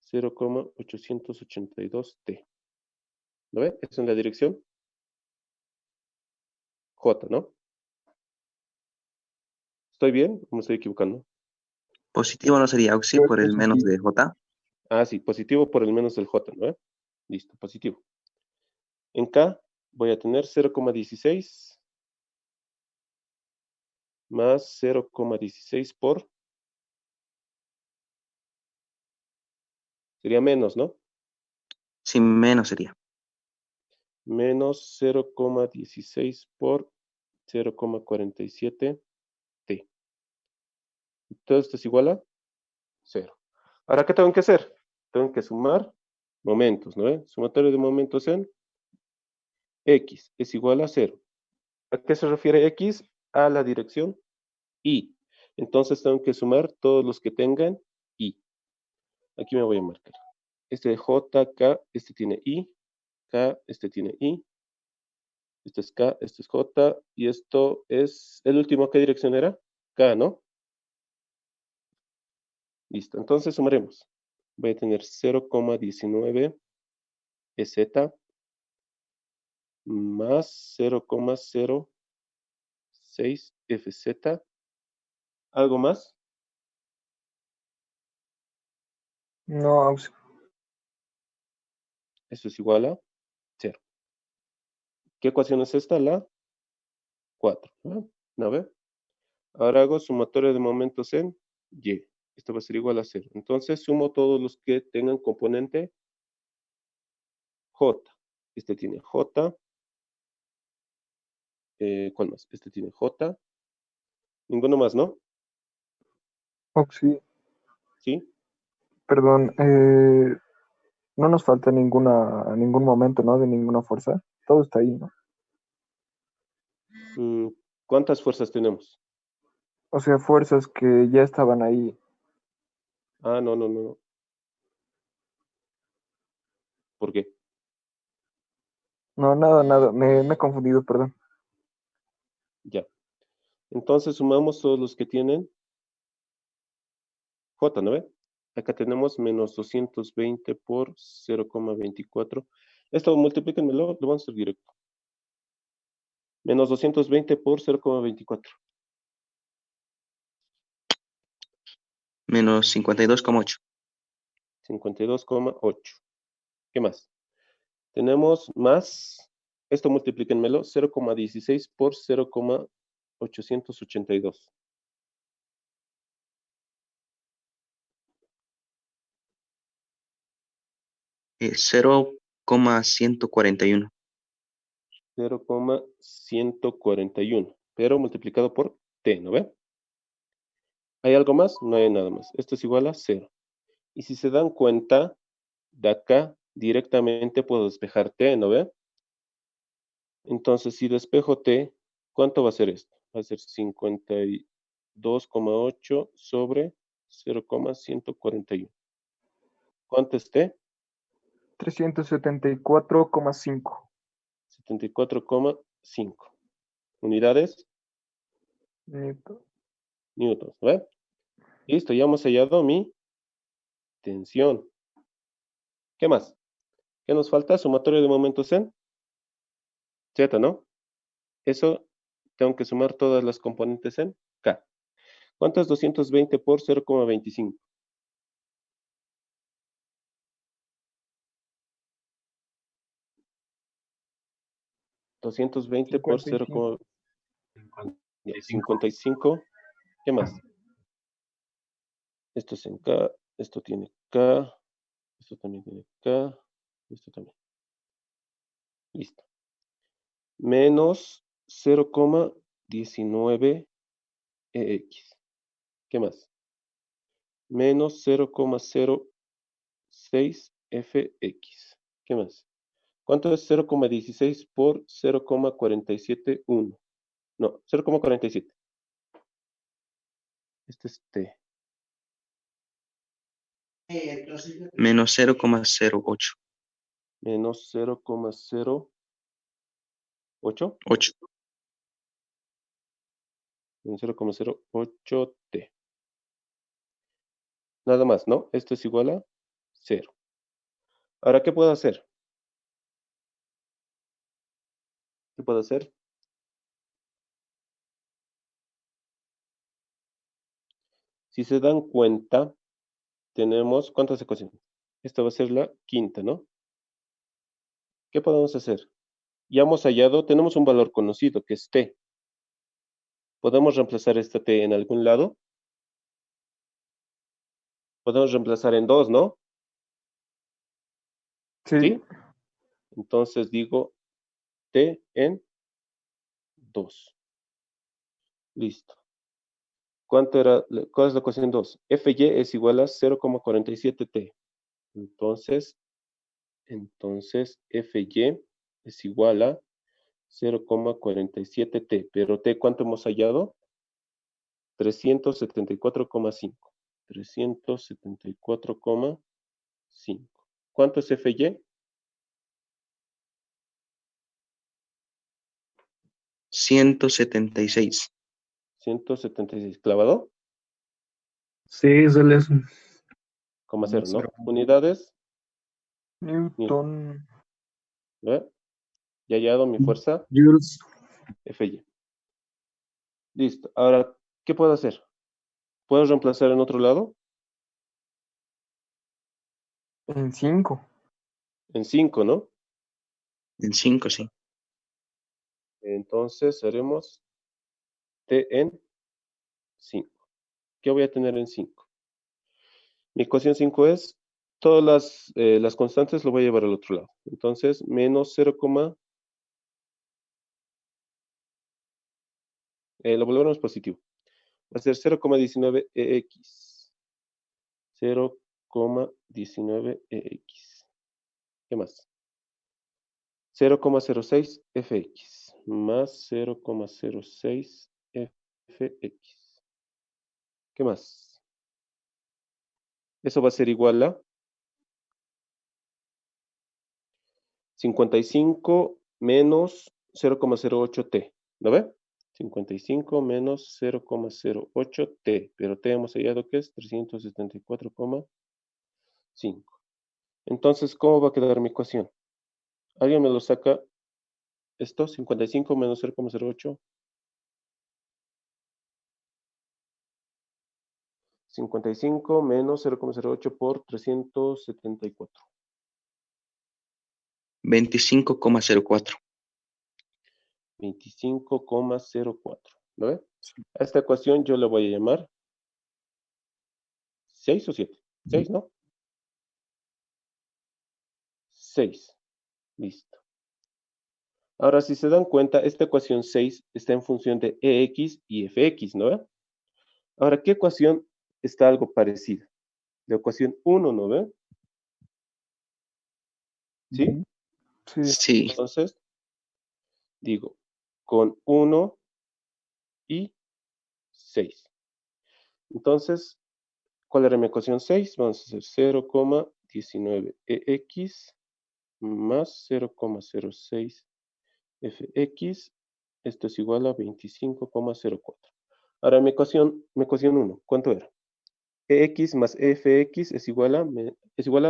0,882T. ¿Lo ve? Eso en la dirección J, ¿no? ¿Estoy bien o me estoy equivocando? Positivo no sería Auxi Creo por que el es menos así. de J. Ah, sí, positivo por el menos del J, ¿no? Listo, positivo. En K voy a tener 0,16 más 0,16 por... Sería menos, ¿no? Sin menos sería. Menos 0,16 por 0,47 T. Todo esto es igual a 0. Ahora, ¿qué tengo que hacer? Tengo que sumar momentos, ¿no? Sumatorio de momentos en X es igual a 0. ¿A qué se refiere X? A la dirección Y. Entonces tengo que sumar todos los que tengan Y. Aquí me voy a marcar. Este de J, K, este tiene I, K, este tiene I, este es K, este es J, y esto es, el último, ¿qué dirección era? K, ¿no? Listo, entonces sumaremos. Voy a tener 0,19 EZ más 0,06 FZ. ¿Algo más? No, pues, Eso es igual a 0. ¿Qué ecuación es esta? La 4. ¿No ve? Ahora hago sumatorio de momentos en Y. Esto va a ser igual a 0. Entonces sumo todos los que tengan componente J. Este tiene J. ¿Cuál más? Este tiene J. Ninguno más, ¿no? sí, ¿Sí? perdón, no nos falta ningún momento, ¿no? De ninguna fuerza. Todo está ahí, ¿no? ¿Cuántas fuerzas tenemos? O sea, fuerzas que ya estaban ahí. Ah, no, no, no. ¿Por qué? No, nada. Me he confundido, perdón. Ya. Entonces sumamos todos los que tienen J, ¿no ve? Acá tenemos menos 220 por 0,24. Esto multiplíquenmelo, lo vamos a hacer directo. Menos 220 por 0,24. Menos 52,8. 52,8. ¿Qué más? Tenemos más, esto multiplíquenmelo, 0,16 por 0,882. 0,141. 0,141, pero multiplicado por t, ¿no ve? ¿Hay algo más? No hay nada más. Esto es igual a 0. Y si se dan cuenta, de acá directamente puedo despejar t, ¿no ve? Entonces, si despejo t, ¿cuánto va a ser esto? Va a ser 52,8 sobre 0,141. ¿Cuánto es t? 374,5. 74,5. Unidades, Newton. newtons, ¿no ve? Listo, ya hemos hallado mi tensión. ¿Qué más? ¿Qué nos falta? Sumatorio de momentos en Z, ¿no? Eso tengo que sumar todas las componentes en K. ¿Cuánto es 220 por 0,25? 220 por 0,55. ¿Qué más? Esto es en K, esto tiene K, esto también tiene K, esto también. Listo. Menos 0,19 EX. ¿Qué más? Menos 0,06 FX. ¿Qué más? ¿Cuánto es 0,16 por 0,471? No, 0,47. Este es T. Menos 0,08. Menos 0,08. 8. Menos 0,08 T. Nada más, ¿no? Esto es igual a 0. Ahora, ¿qué puedo hacer? ¿Qué puedo hacer? Si se dan cuenta, tenemos, ¿cuántas ecuaciones? Esta va a ser la quinta, ¿no? ¿Qué podemos hacer? Ya hemos hallado, tenemos un valor conocido que es T. ¿Podemos reemplazar esta T en algún lado? Podemos reemplazar en 2, ¿no? Sí. ¿Sí? Entonces digo T en 2. Listo. ¿Cuánto era? ¿Cuál es la ecuación 2? Fy es igual a 0,47T. Entonces, Fy es igual a 0,47T. Pero T, ¿cuánto hemos hallado? 374,5. 374,5. ¿Cuánto es Fy? 176. 176. ¿Clavado? Sí, solo eso. Coma 0, ¿no? Unidades. Newton. ¿Ve? Ya he hallado mi fuerza Jules. Fy. Listo. Ahora, ¿qué puedo hacer? ¿Puedo reemplazar en otro lado? En 5. En 5, ¿no? En 5, sí. Entonces haremos T en 5. ¿Qué voy a tener en 5? Mi ecuación 5 es, todas las constantes lo voy a llevar al otro lado. Entonces, menos 0, lo volvemos positivo. Va a ser 0,19 EX. 0,19 EX. ¿Qué más? 0,06 FX más 0,06 FX. ¿Qué más? Eso va a ser igual a 55 menos 0,08T. ¿Lo ve? 55 menos 0,08T. Pero T hemos hallado que es 374,5. Entonces, ¿cómo va a quedar mi ecuación? ¿Alguien me lo saca? Esto, 55 menos 0,08. 55 menos 0,08 por 374. 25,04. 25,04. ¿Lo ve? A esta ecuación yo le voy a llamar 6 o 7. 6, ¿no? 6. Listo. Ahora, si se dan cuenta, esta ecuación 6 está en función de EX y FX, ¿no ve? Ahora, ¿qué ecuación está algo parecida? La ecuación 1, ¿no ve? ¿Sí? Ujú. Sí, Sí. Entonces, digo, con 1 y 6. Entonces, ¿cuál era mi ecuación 6? Vamos a hacer 0,19EX más 0,06 FX. Esto es igual a 25,04. Ahora, mi ecuación 1, ¿cuánto era? EX más FX es igual a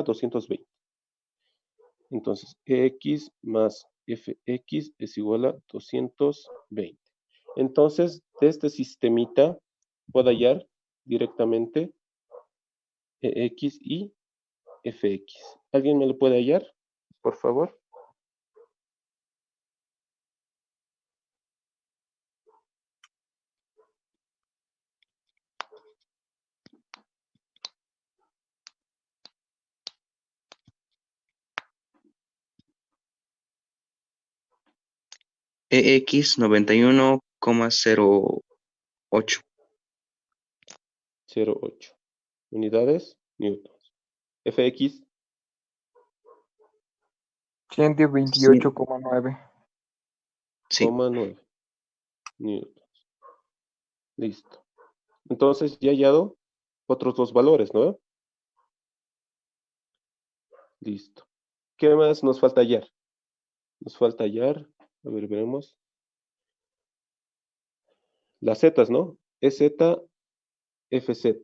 220. Entonces, EX más FX es igual a 220. Entonces, de este sistemita puedo hallar directamente EX y FX. ¿Alguien me lo puede hallar, por favor? EX 91,08. 0,8 unidades newtons. FX 128,9. Sí. 9 newtons. Listo. Entonces ya he hallado otros dos valores, ¿no? Listo. ¿Qué más nos falta hallar? Nos falta hallar, a ver, veremos. Las zetas, ¿no? EZ, FZ.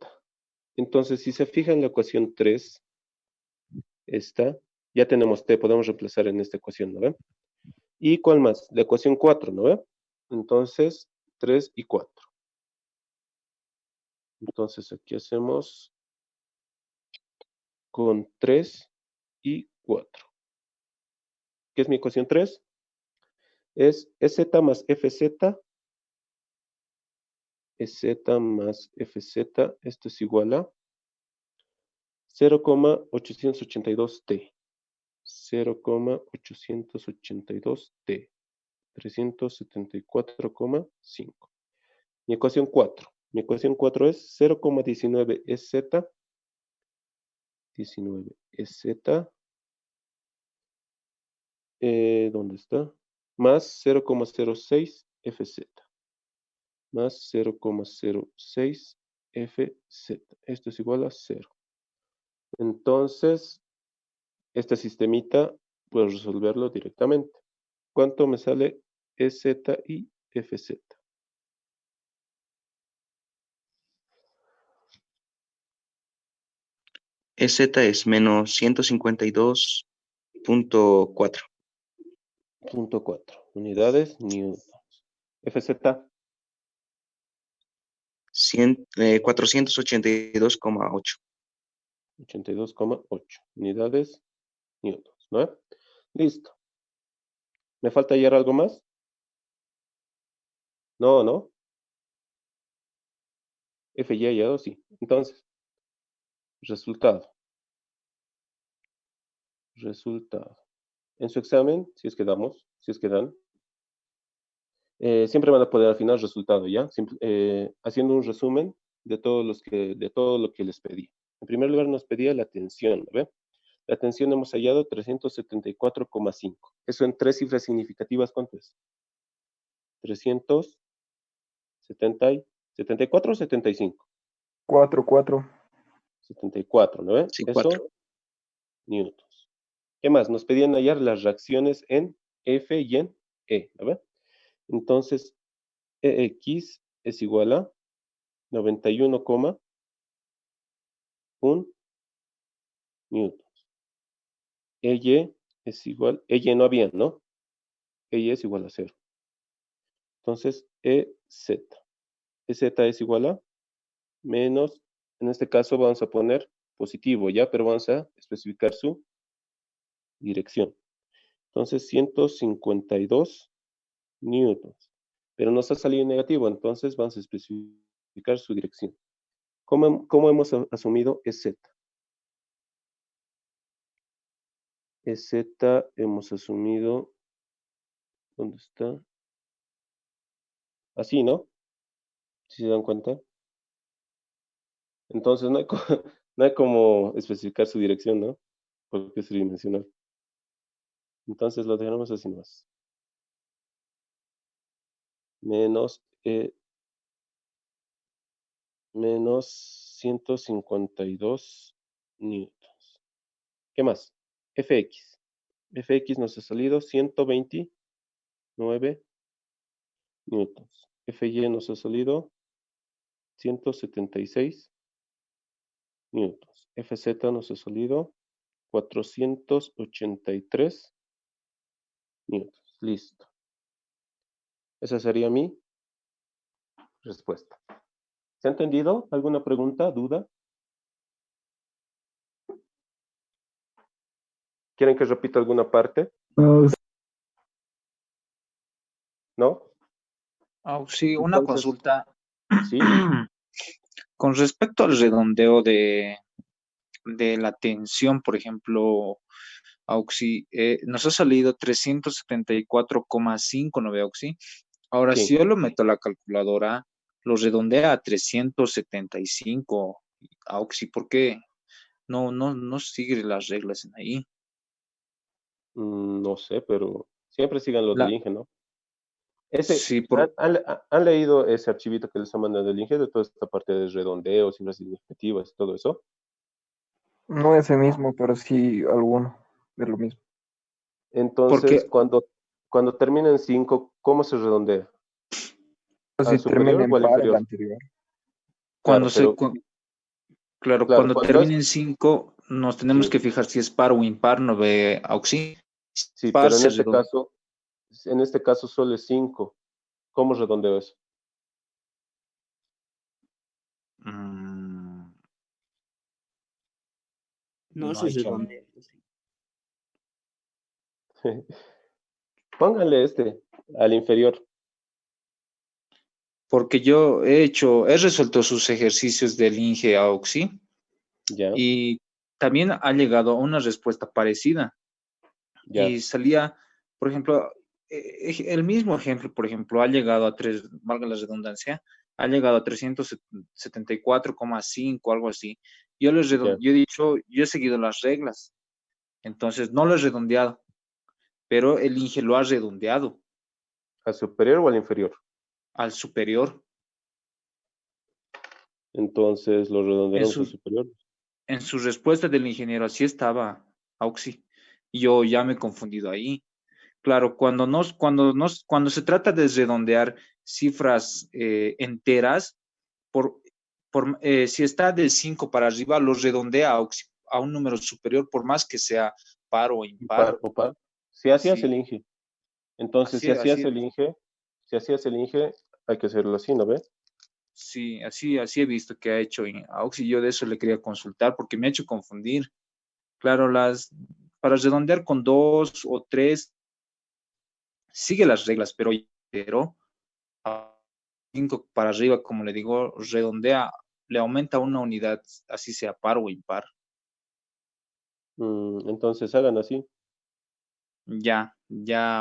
Entonces, si se fijan en la ecuación 3, esta, ya tenemos T, podemos reemplazar en esta ecuación, ¿no ven? ¿Y cuál más? La ecuación 4, ¿no ven? Entonces, 3 y 4. Entonces, aquí hacemos con 3 y 4. ¿Qué es mi ecuación 3? Es EZ más FZ, EZ más FZ, esto es igual a 0,882T. 0,882T. 374,5. Mi ecuación 4. Mi ecuación 4 es 0,19EZ. 19EZ. ¿Dónde está? Más 0,06FZ. Más 0,06FZ. Esto es igual a 0. Entonces, este sistemita puedo resolverlo directamente. ¿Cuánto me sale EZ y FZ? EZ es menos 152,4. Punto 4 unidades newtons. FZ 482,8. 82,8 unidades newtons, ¿no? Listo. ¿Me falta hallar algo más? No, ¿no? F ya hallado, sí. Entonces, resultado. Resultado. En su examen, si es que damos, si es que dan, siempre van a poner al final resultado, ¿ya? Haciendo un resumen de todo lo que les pedí. En primer lugar, nos pedía la tensión, ¿no ve? La tensión hemos hallado 374,5. Eso en tres cifras significativas, ¿cuánto es? 374 o 75. 4. 74, ¿no ve? Sí, Eso, 4. newtons. ¿Qué más? Nos pedían hallar las reacciones en F y en E, ¿no ve? Entonces, EX es igual a 91,1 newtons. EY es igual, EY no había, ¿no? EY es igual a 0. Entonces, EZ. EZ es igual a menos, en este caso vamos a poner positivo, ¿ya? Pero vamos a especificar su dirección. Entonces, 152 newtons. Pero nos ha salido negativo, entonces vamos a especificar su dirección. ¿Cómo hemos asumido EZ? EZ hemos asumido ¿Dónde está? Así, ¿no? Si se dan cuenta. Entonces no hay, no hay como especificar su dirección, ¿no? Porque es tridimensional. Entonces lo dejamos así nomás. Menos, menos 152 newtons. ¿Qué más? Fx. Fx nos ha salido 129 newtons. Fy nos ha salido 176 newtons. Fz nos ha salido 483 newtons. Listo. Esa sería mi respuesta. ¿Se ha entendido? ¿Alguna pregunta, duda? ¿Quieren que repita alguna parte? ¿No? Sí, una Entonces, consulta. sí, Con respecto al redondeo de la tensión, por ejemplo, Auxi, nos ha salido 374,5, ¿no ve, Auxi? Ahora, si sí. yo lo meto a la calculadora, lo redondea a 375, Auxi, ¿por qué no sigue las reglas en ahí? No sé, pero siempre sigan lo del La, Inge, ¿no? Ese, sí, ¿han leído ese archivito que les ha mandado el Inge de toda esta parte de redondeos, cifras significativas y todo eso? No ese mismo, pero sí alguno de lo mismo. Entonces, porque cuando termina en 5, ¿cómo se redondea? Si ¿Al termina superior en o al par el inferior? anterior. cuando Claro, pero, claro, claro, cuando cuando termine es, en 5, nos tenemos sí, que fijar si es par o impar, ¿no ve, Auxi? sí, Par pero se redondea. en este caso solo es 5. ¿Cómo redondeo eso? Mm, No no se hay chamba. redondea. Pónganle al inferior. Porque yo he resuelto sus ejercicios del Inge Auxi Ya, y también ha llegado a una respuesta parecida. ya, Y salía, por ejemplo, el mismo ejemplo, por ejemplo, ha llegado a valga la redundancia, ha llegado a 374,5, algo así. ya. Yo he dicho, yo he seguido las reglas, entonces no lo he redondeado, pero el Inge lo ha redondeado ¿Al superior o al inferior? al superior. Entonces lo En redondeamos al su, superior. en su respuesta del ingeniero, así estaba Auxi. Y yo ya me he confundido ahí. Claro, cuando se trata de redondear cifras enteras, por, si está del 5 para arriba, lo redondea a un número superior, por más que sea par o impar. Par o par. Si hacías el Sí, Inge. Entonces, así, así, si hacías el Inge, hay que hacerlo así, ¿no ve? sí, así he visto que ha hecho Auxi. Yo de eso le quería consultar porque me ha hecho confundir. Claro, para redondear con 2 o 3 sigue las reglas, pero a 5 para arriba, como le digo, redondea, le aumenta una unidad, así sea par o impar. Entonces hagan así. Ya,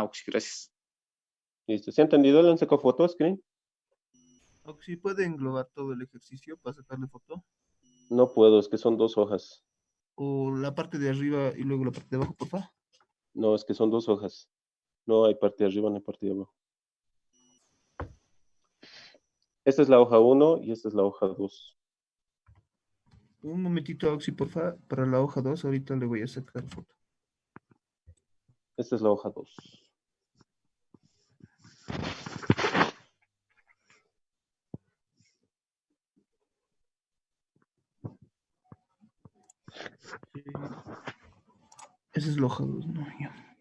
Oxy, gracias. Listo. ¿Se ha entendido? ¿Le han sacado fotos, screen? Si puede englobar todo el ejercicio para sacarle foto. No puedo, es que son 2 hojas. O la parte de arriba y luego la parte de abajo, por favor. No, es que son 2 hojas. No hay parte de arriba ni parte de abajo. Esta es la hoja 1 y esta es la hoja 2. Un momentito, Oxy, por favor, para la hoja 2. Ahorita le voy a sacar foto. Esta es la hoja 2. Sí. Esa es la hoja 2, ¿no? Ya.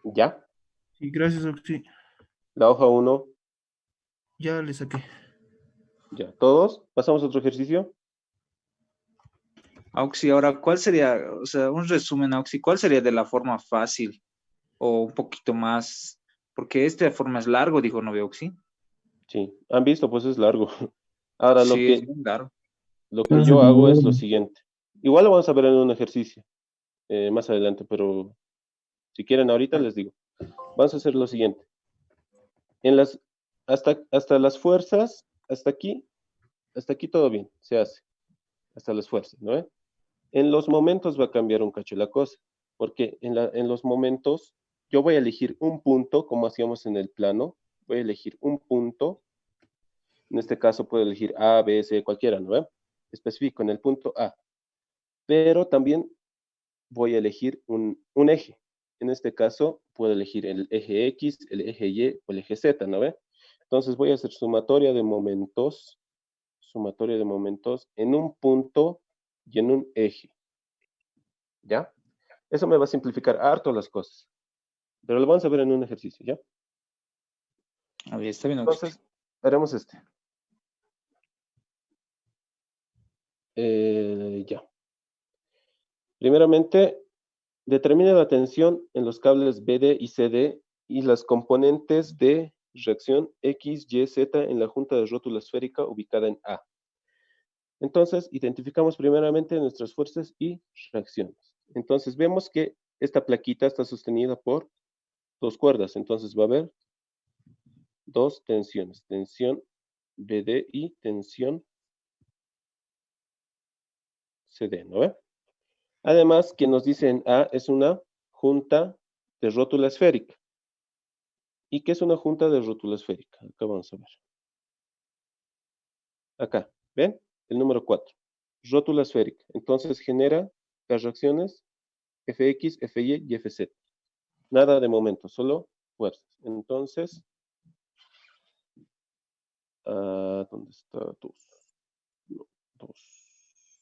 ¿Ya? Sí, gracias, Oxy. La hoja 1. Ya le saqué. Ya. ¿Todos? ¿Pasamos a otro ejercicio? Auxi, ahora, ¿cuál sería, o sea, un resumen, Auxi, cuál sería de la forma fácil o un poquito más? Porque esta forma es largo, dijo Novio Auxi. Sí. ¿Han visto? Pues es largo. Ahora, Sí, es bien largo. lo que yo hago es lo siguiente. Igual lo vamos a ver en un ejercicio. más adelante, pero si quieren ahorita les digo. Vamos a hacer lo siguiente. Hasta las fuerzas, hasta aquí todo bien, se hace. Hasta las fuerzas, ¿no? En los momentos va a cambiar un cacho la cosa, porque en los momentos yo voy a elegir un punto, como hacíamos en el plano, voy a elegir un punto, en este caso puedo elegir A, B, C, cualquiera, ¿no? Específico en el punto A, pero también voy a elegir un eje. En este caso puedo elegir el eje X, el eje Y o el eje Z, ¿no? Entonces voy a hacer sumatoria de momentos en un punto y en un eje. ¿Ya? Eso me va a simplificar harto las cosas. Pero lo vamos a ver en un ejercicio, ¿ya? A ver, está bien. Entonces, haremos este. Ya. Primeramente, determina la tensión en los cables BD y CD y las componentes de reacción X, Y, Z en la junta de rótula esférica ubicada en A. Entonces, identificamos primeramente nuestras fuerzas y reacciones. Entonces, vemos que esta plaquita está sostenida por dos cuerdas. Entonces, va a haber dos tensiones. Tensión BD y tensión CD, ¿no ve? Además, que nos dice en A es una junta de rótula esférica. ¿Y qué es una junta de rótula esférica? Acá vamos a ver. Acá, ¿ven? El número 4. Rótula esférica. Entonces genera las reacciones Fx, Fy y Fz. Nada de momento, solo fuerzas. Entonces, ¿dónde está? 2. No, 2.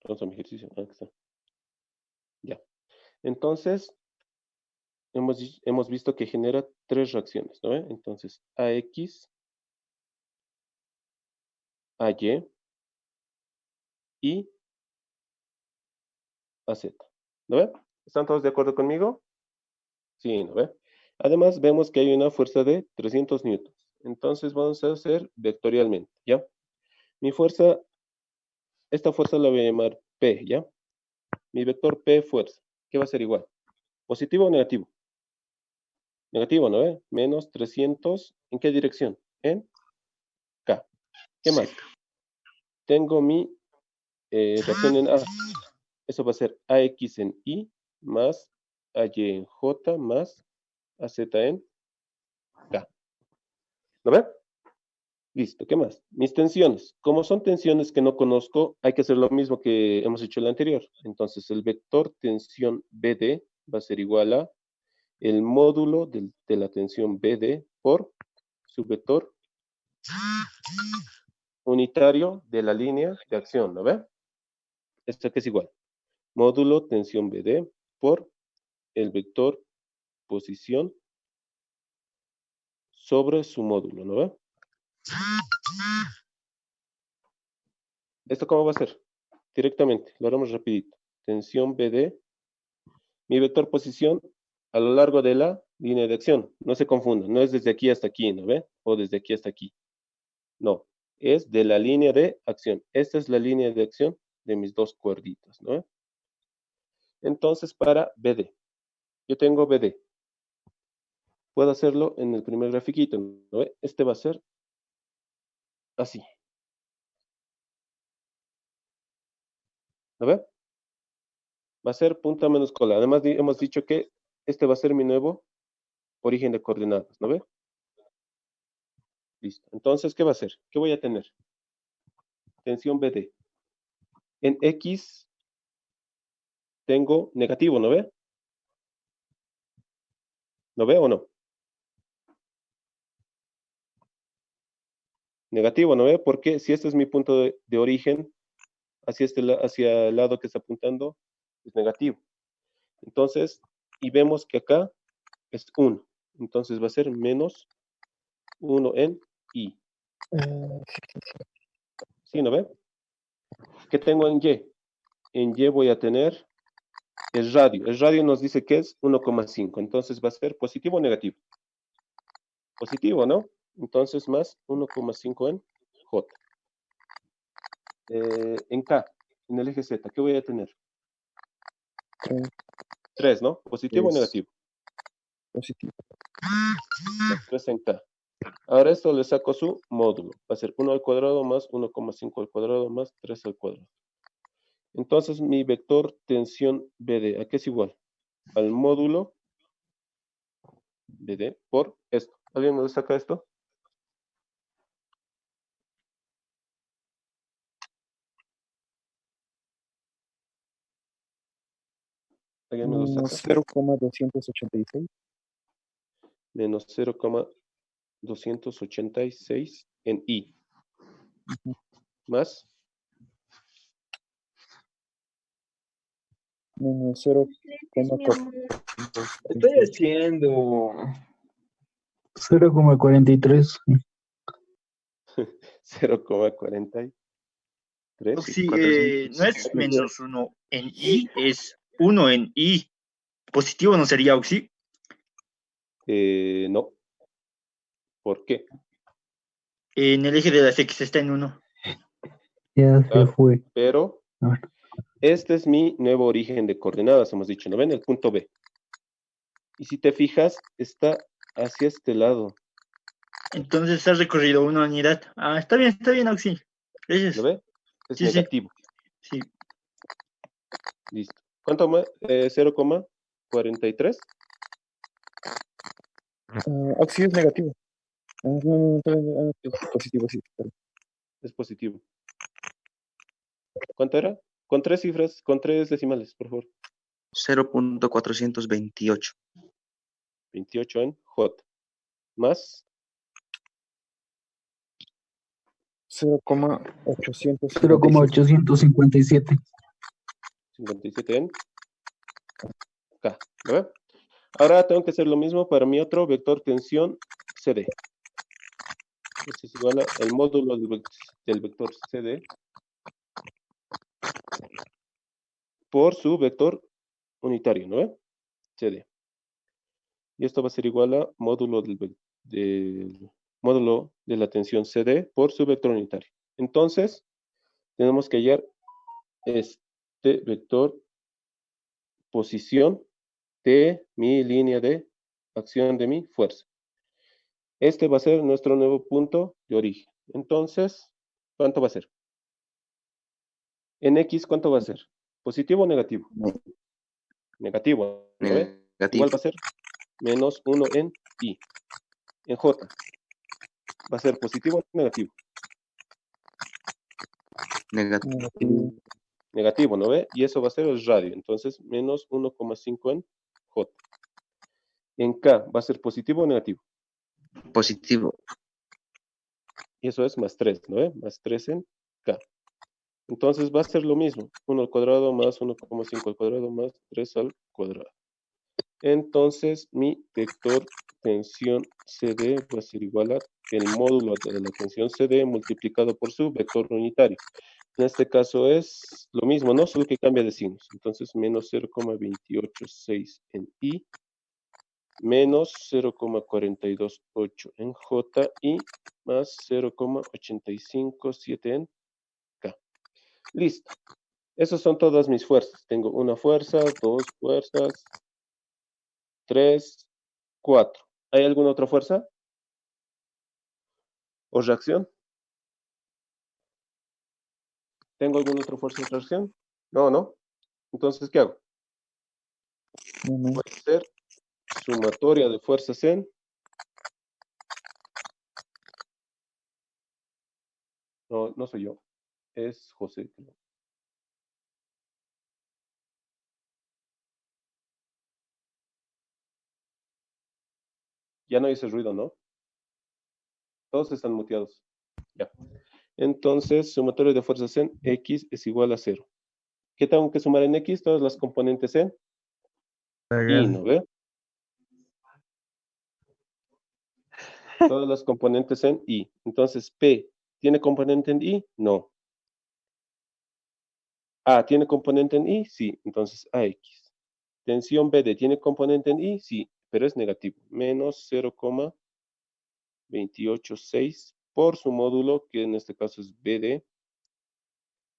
¿Dónde está mi ejercicio? Aquí está. Ya. Entonces, hemos visto que genera tres reacciones, ¿no? Entonces, AX, AY y AZ. ¿No ve? ¿Están todos de acuerdo conmigo? Sí, ¿no ve? Además, vemos que hay una fuerza de 300 newtons. Entonces, vamos a hacer vectorialmente, ¿ya? Mi fuerza, esta fuerza la voy a llamar P, ¿ya? Mi vector P fuerza, ¿qué va a ser igual? ¿Positivo o negativo? Negativo, ¿no ve? Menos 300, ¿en qué dirección? En K. ¿Qué más? Tengo mi reacción en A. Eso va a ser AX en I más AY en J más AZ en K. ¿Lo ven? Listo, ¿qué más? Mis tensiones. Como son tensiones que no conozco, hay que hacer lo mismo que hemos hecho en la anterior. Entonces, el vector tensión BD va a ser igual a el módulo de la tensión BD por su vector unitario de la línea de acción, ¿no ve? Esto que es igual. Módulo tensión BD por el vector posición sobre su módulo, ¿no ve? ¿Esto cómo va a ser? Directamente, lo haremos rapidito. Tensión BD, mi vector posición a lo largo de la línea de acción. No se confundan, no es desde aquí hasta aquí, ¿no ve? O desde aquí hasta aquí. No, es de la línea de acción. Esta es la línea de acción de mis dos cuerditas, ¿no ve? Entonces, para BD, yo tengo BD. Puedo hacerlo en el primer grafiquito, ¿no ve? Este va a ser así. ¿No ve? Va a ser punta menos cola. Además, hemos dicho que este va a ser mi nuevo origen de coordenadas, ¿no ve? Listo. Entonces, ¿qué va a ser? ¿Qué voy a tener? Tensión BD. En X tengo negativo, ¿no ve? ¿No ve o no? Negativo, ¿no ve? Porque si este es mi punto de origen, hacia el lado que está apuntando, es negativo. Entonces, y vemos que acá es 1. Entonces va a ser menos 1 en I. ¿Sí, no ve? ¿Qué tengo en Y? En Y voy a tener el radio. El radio nos dice que es 1,5. Entonces va a ser positivo o negativo. Positivo, ¿no? Entonces más 1,5 en J. En K, en el eje Z, ¿qué voy a tener? 3, 3, ¿no? ¿Positivo o es negativo? positivo. Más 3 en K. Ahora esto le saco su módulo. Va a ser 1 al cuadrado más 1,5 al cuadrado más 3 al cuadrado. Entonces mi vector tensión BD, ¿a qué es igual? Al módulo BD por esto. ¿Alguien me lo saca esto? ¿Alguien me lo saca? 0,286 Menos 0,286 en I. Más menos 0,4. Estoy haciendo 0,43. 0,43. Sí, 400. no es menos 1 en I, es 1 en I. Positivo no sería Oxy. No. ¿Por qué? En el eje de las X está en 1. Ya se Claro, fue. pero A ver. este es mi nuevo origen de coordenadas, hemos dicho, ¿no ven? El punto B. Y si te fijas, está hacia este lado, Entonces has recorrido una unidad. Ah, está bien, Oxy. Gracias. ¿lo ve? Es Sí, sí. negativo. Sí. Listo. ¿Cuánto más? 0,43. Sí, es negativo. No, es positivo, sí. Pero Es positivo. ¿Cuánto era? Con 3 cifras, con 3 decimales, por favor. 0.428. 28 en J. Más 0,857. 0,857. 57 en K. ¿Lo ve? Ahora tengo que hacer lo mismo para mi otro vector tensión CD. Este es igual al módulo del vector CD por su vector unitario, ¿no ve? CD. Y esto va a ser igual a módulo módulo de la tensión CD por su vector unitario. Entonces, tenemos que hallar este vector posición de mi línea de acción de mi fuerza. Este va a ser nuestro nuevo punto de origen. Entonces, ¿cuánto va a ser? En X, ¿cuánto va a ser? ¿Positivo o negativo? Negativo, ¿no ve? Negativo. Igual va a ser menos 1 en I. En J, ¿va a ser positivo o negativo? Negativo. Negativo, ¿no ve? Y eso va a ser el radio. Entonces, menos 1,5 en J. En K, ¿va a ser positivo o negativo? Positivo. Y eso es más 3, ¿no ve? Más 3 en K. Entonces va a ser lo mismo. 1 al cuadrado más 1,5 al cuadrado más 3 al cuadrado. Entonces mi vector tensión CD va a ser igual a el módulo de la tensión CD multiplicado por su vector unitario. En este caso es lo mismo, ¿no? Solo que cambia de signos. Entonces menos 0,286 en I, menos 0,428 en J y más 0,857 en K. Listo. Esas son todas mis fuerzas. Tengo una fuerza, dos fuerzas, 3, 4. ¿Hay alguna otra fuerza? ¿O reacción? ¿Tengo alguna otra fuerza de reacción? No, ¿no? Entonces, ¿qué hago? Voy a hacer sumatoria de fuerzas en... No, no soy yo. Es José. Ya no hice ruido, ¿no? Todos están muteados. Ya. Entonces, sumatoria de fuerzas en X es igual a 0. ¿Qué tengo que sumar en X? Todas las componentes en Y, ¿no ve? Todas las componentes en Y. Entonces, P, ¿tiene componente en Y? No. A, ¿tiene componente en I? Sí. Entonces, AX. Tensión BD, ¿tiene componente en I? Sí, pero es negativo. Menos 0,286 por su módulo, que en este caso es BD.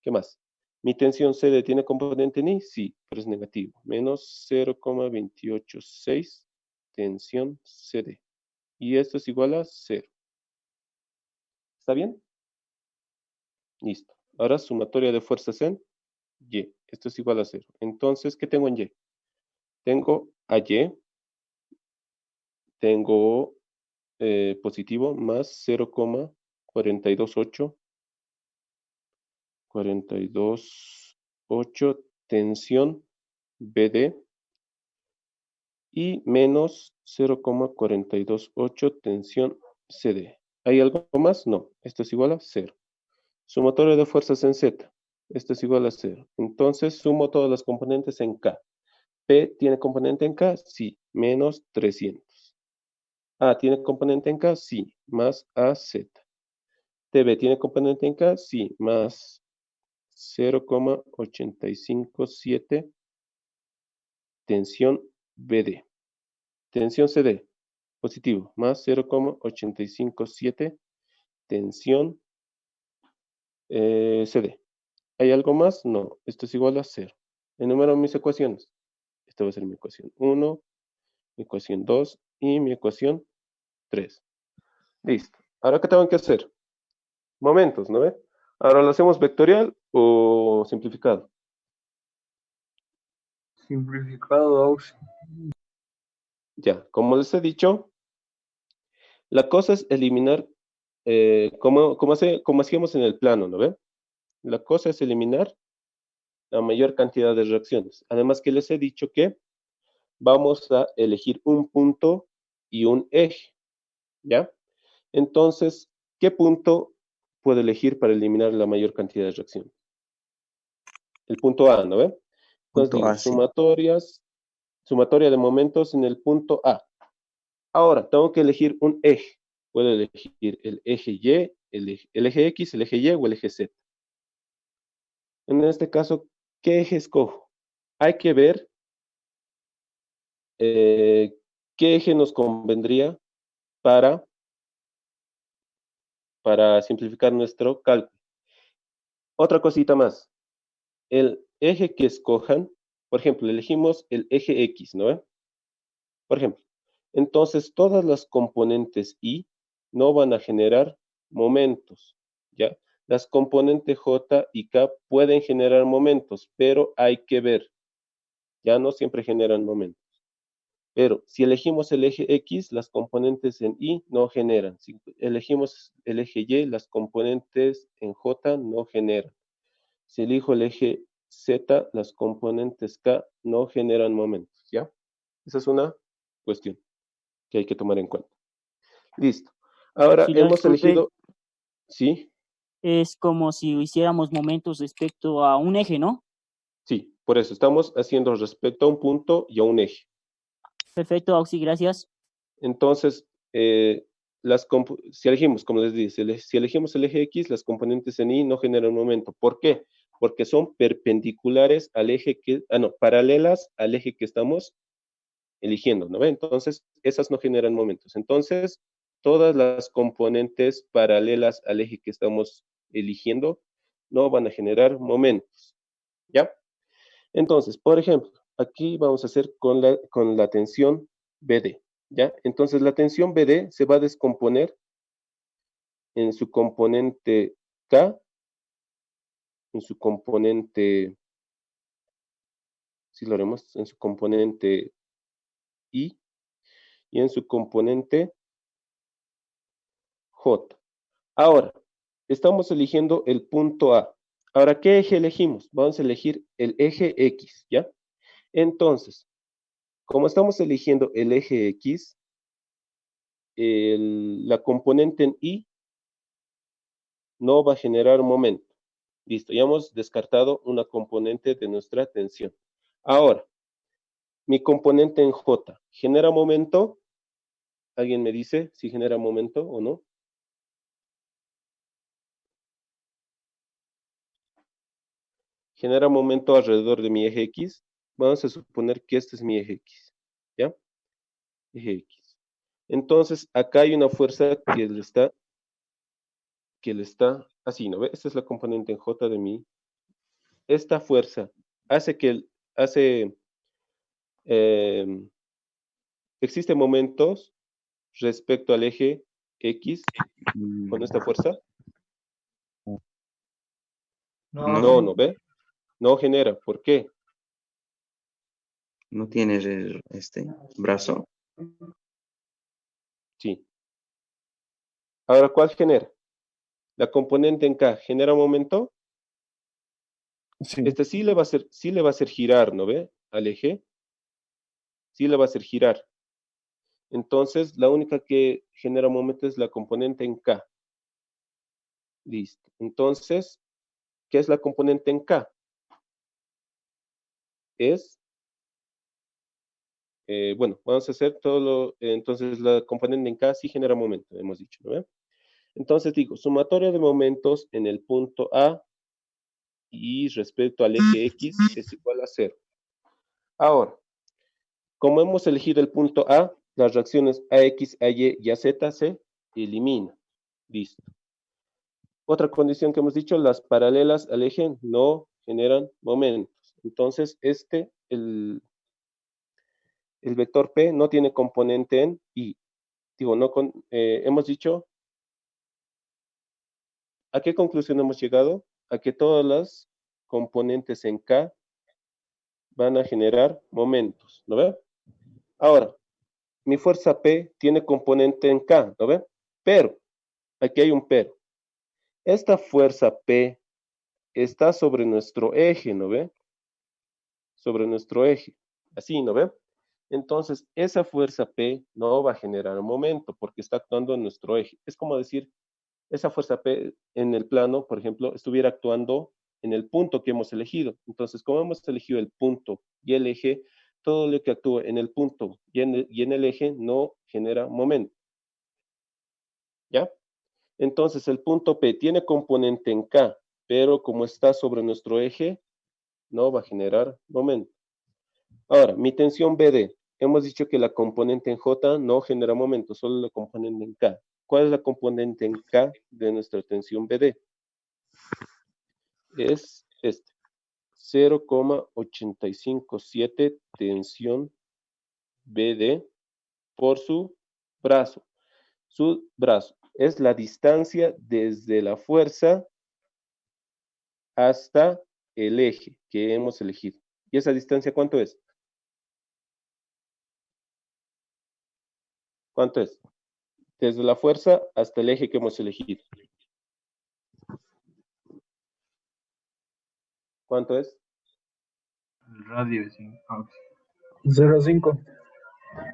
¿Qué más? ¿Mi tensión CD tiene componente en I? Sí, pero es negativo. Menos 0,286 tensión CD. Y esto es igual a 0. ¿Está bien? Listo. Ahora sumatoria de fuerzas en Y. Esto es igual a 0. Entonces, ¿qué tengo en Y? Tengo a Y. Tengo positivo más 0,428. 428 tensión BD y menos 0,428 tensión CD. ¿Hay algo más? No. Esto es igual a 0. Sumatoria de fuerzas en Z. Esto es igual a 0. Entonces sumo todas las componentes en K. P tiene componente en K, sí, menos 300. A tiene componente en K, sí, más AZ. TB tiene componente en K, sí, más 0,857 tensión BD. Tensión CD, positivo, más 0,857 tensión CD. ¿Hay algo más? No, esto es igual a 0. Enumero mis ecuaciones. Esta va a ser mi ecuación 1, mi ecuación 2 y mi ecuación 3. Listo. Ahora, ¿qué tengo que hacer? Momentos, ¿no ve? Ahora lo hacemos vectorial o simplificado. Simplificado, Auxi. Ya, como les he dicho, la cosa es eliminar, como hacíamos en el plano, ¿no ve? La cosa es eliminar la mayor cantidad de reacciones. Además que les he dicho que vamos a elegir un punto y un eje, ¿ya? Entonces, ¿qué punto puedo elegir para eliminar la mayor cantidad de reacciones? El punto A, ¿no ve? Entonces Punto digo, A, sí. sumatoria de momentos en el punto A. Ahora, tengo que elegir un eje. Puedo elegir el eje Y, el eje X, el eje Y o el eje Z. En este caso, ¿qué eje escojo? Hay que ver qué eje nos convendría para simplificar nuestro cálculo. Otra cosita más. El eje que escojan, por ejemplo, elegimos el eje X, ¿no ve? Por ejemplo, entonces todas las componentes Y no van a generar momentos, ¿ya? Las componentes J y K pueden generar momentos, pero hay que ver, ya no siempre generan momentos. Pero si elegimos el eje X, las componentes en Y no generan. Si elegimos el eje Y, las componentes en J no generan. Si elijo el eje Z, las componentes K no generan momentos, ¿ya? Esa es una cuestión que hay que tomar en cuenta. Listo. Ahora Si lo hemos disculpe, elegido, sí, es como si hiciéramos momentos respecto a un eje, ¿no? sí, por eso estamos haciendo respecto a un punto y a un eje. Perfecto, Auxi, gracias. Entonces, si elegimos, como les dije, si elegimos el eje X, las componentes en Y no generan momento. ¿Por qué? Porque son perpendiculares al eje paralelas al eje que estamos eligiendo, ¿no ve? Entonces, esas no generan momentos. Entonces, todas las componentes paralelas al eje que estamos eligiendo no van a generar momentos, ¿ya? Entonces, por ejemplo, aquí vamos a hacer con la tensión BD, ¿ya? Entonces, la tensión BD se va a descomponer en su componente K, en su componente, si lo haremos, en su componente I y en su componente J. Ahora, estamos eligiendo el punto A. Ahora, ¿qué eje elegimos? Vamos a elegir el eje X, ¿ya? Entonces, como estamos eligiendo el eje X, la componente en Y no va a generar momento. Listo, ya hemos descartado una componente de nuestra tensión. Ahora, mi componente en J, ¿genera momento? ¿Alguien me dice si genera momento o no? Genera momento alrededor de mi eje X. Vamos a suponer que este es mi eje X, ¿ya? Eje X. Entonces, acá hay una fuerza que le está así, ¿no ve? Esta es la componente en J de mi esta fuerza hace existen momentos respecto al eje X con esta fuerza. No, ¿no ve? No genera. ¿Por qué? No tienes brazo. Sí. Ahora, ¿cuál genera? La componente en K genera momento. Sí. Esta sí le va a hacer girar, ¿no ve? Al eje. Sí le va a hacer girar. Entonces, la única que genera momento es la componente en K. Listo. Entonces, ¿qué es la componente en K? Es, bueno, vamos a hacer todo lo, entonces la componente en K sí genera momento, hemos dicho, ¿no ve? Entonces digo, sumatoria de momentos en el punto A y respecto al eje X es igual a 0. Ahora, como hemos elegido el punto A, las reacciones AX, AY y AZ se eliminan. Listo. Otra condición que hemos dicho, las paralelas al eje no generan momentos. Entonces, el vector P no tiene componente en I. Digo, hemos dicho, ¿a qué conclusión hemos llegado? A que todas las componentes en K van a generar momentos, ¿no ve? Ahora, mi fuerza P tiene componente en K, ¿no ve? Pero, aquí hay un pero. Esta fuerza P está sobre nuestro eje, ¿no ve? Sobre nuestro eje, así, ¿no ve? Entonces, esa fuerza P no va a generar un momento porque está actuando en nuestro eje. Es como decir, esa fuerza P en el plano, por ejemplo, estuviera actuando en el punto que hemos elegido. Entonces, como hemos elegido el punto y el eje, todo lo que actúe en el punto y en el eje no genera momento. ¿Ya? Entonces, el punto P tiene componente en K, pero como está sobre nuestro eje, no va a generar momento. Ahora, mi tensión BD. Hemos dicho que la componente en J no genera momento, solo la componente en K. ¿Cuál es la componente en K de nuestra tensión BD? Es 0,857 tensión BD por su brazo. Su brazo es la distancia desde la fuerza hasta el eje que hemos elegido. ¿Y esa distancia cuánto es? ¿Cuánto es? Desde la fuerza hasta el eje que hemos elegido. ¿Cuánto es? El radio es 0,5.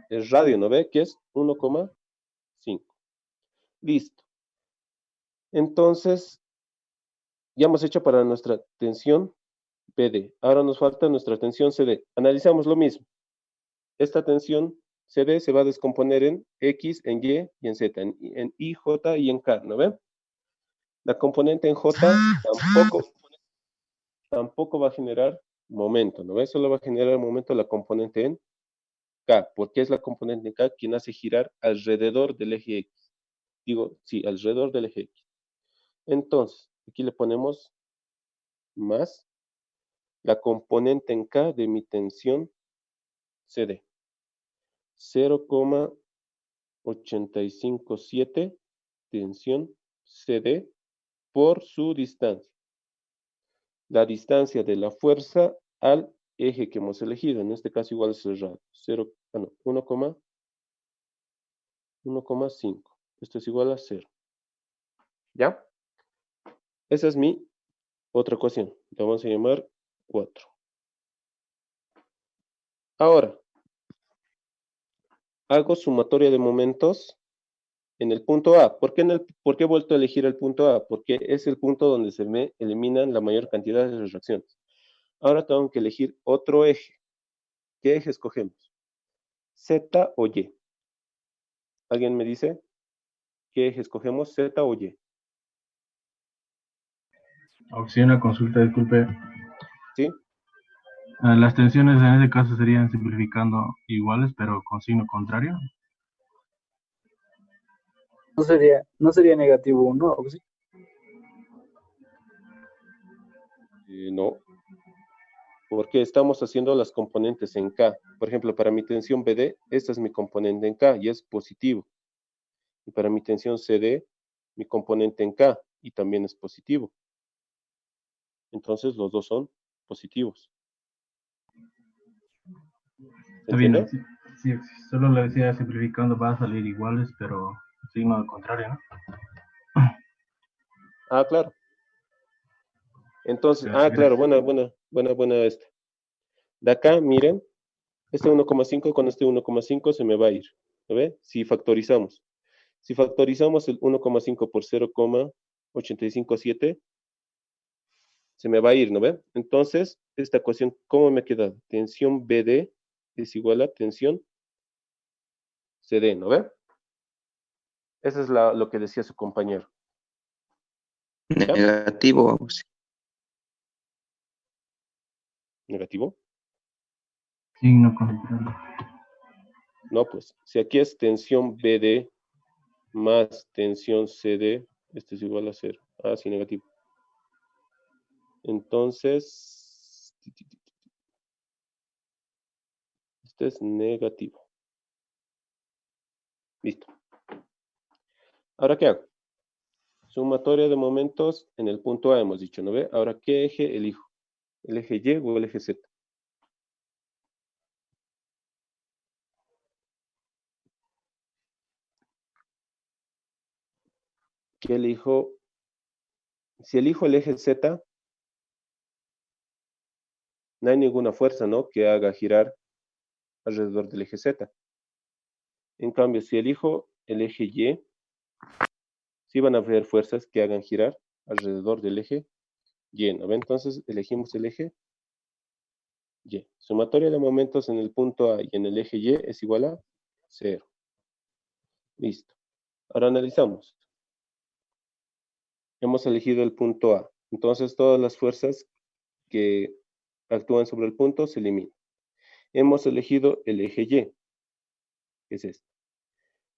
El radio, ¿no ve? Que es 1,5. Listo. Entonces, ya hemos hecho para nuestra tensión PD. Ahora nos falta nuestra tensión CD. Analizamos lo mismo. Esta tensión CD se va a descomponer en X, en Y y en Z, en I, J y en K, ¿no ven? La componente en J tampoco va a generar momento, ¿no ves? Solo va a generar momento la componente en K, porque es la componente en K quien hace girar alrededor del eje X. Digo, sí, alrededor del eje X. Entonces, aquí le ponemos más la componente en K de mi tensión CD. 0,857 tensión CD por su distancia. La distancia de la fuerza al eje que hemos elegido, en este caso igual es el radio, 1,5. Esto es igual a 0. ¿Ya? Esa es mi otra ecuación. La vamos a llamar 4. Ahora, hago sumatoria de momentos en el punto A. ¿Por qué he vuelto a elegir el punto A? Porque es el punto donde se me eliminan la mayor cantidad de reacciones. Ahora tengo que elegir otro eje. ¿Qué eje escogemos? ¿Z o Y? ¿Alguien me dice qué eje escogemos? ¿Z o Y? Opción a consulta, disculpe. ¿Sí? Las tensiones en este caso serían simplificando iguales, pero con signo contrario. No sería negativo 1, ¿o sí? No. porque estamos haciendo las componentes en K. Por ejemplo, para mi tensión BD, esta es mi componente en K y es positivo. Y para mi tensión CD, mi componente en K y también es positivo. Entonces los dos son positivos. ¿Se Está bien, entiende? sí, solo le decía simplificando va a salir iguales, pero signo al contrario, ¿no? Ah, claro. Entonces, Gracias. claro, buena esta. De acá, miren, este 1,5 con este 1,5 se me va a ir. ¿Lo ve? Si factorizamos. Si factorizamos el 1,5 por 0,857, se me va a ir, ¿no ve? Entonces, esta ecuación, ¿cómo me ha quedado? Tensión BD es igual a tensión CD, ¿no ve? Eso es lo que decía su compañero. ¿Ya? Negativo, Auxi. ¿Negativo? Signo contrario. No, pues, si aquí es tensión BD más tensión CD, esto es igual a 0. Ah, sí, negativo. Entonces, este es negativo. Listo. Ahora, ¿qué hago? Sumatoria de momentos en el punto A hemos dicho, ¿no ve? Ahora, ¿qué eje elijo? ¿El eje Y o el eje Z? ¿Qué elijo? Si elijo el eje Z, no hay ninguna fuerza, ¿no?, que haga girar alrededor del eje Z. En cambio, si elijo el eje Y, sí van a haber fuerzas que hagan girar alrededor del eje Y, ¿no ve? Entonces, elegimos el eje Y. Sumatoria de momentos en el punto A y en el eje Y es igual a 0. Listo. Ahora analizamos. Hemos elegido el punto A. Entonces, todas las fuerzas que actúan sobre el punto se eliminan. Hemos elegido el eje Y, que es este.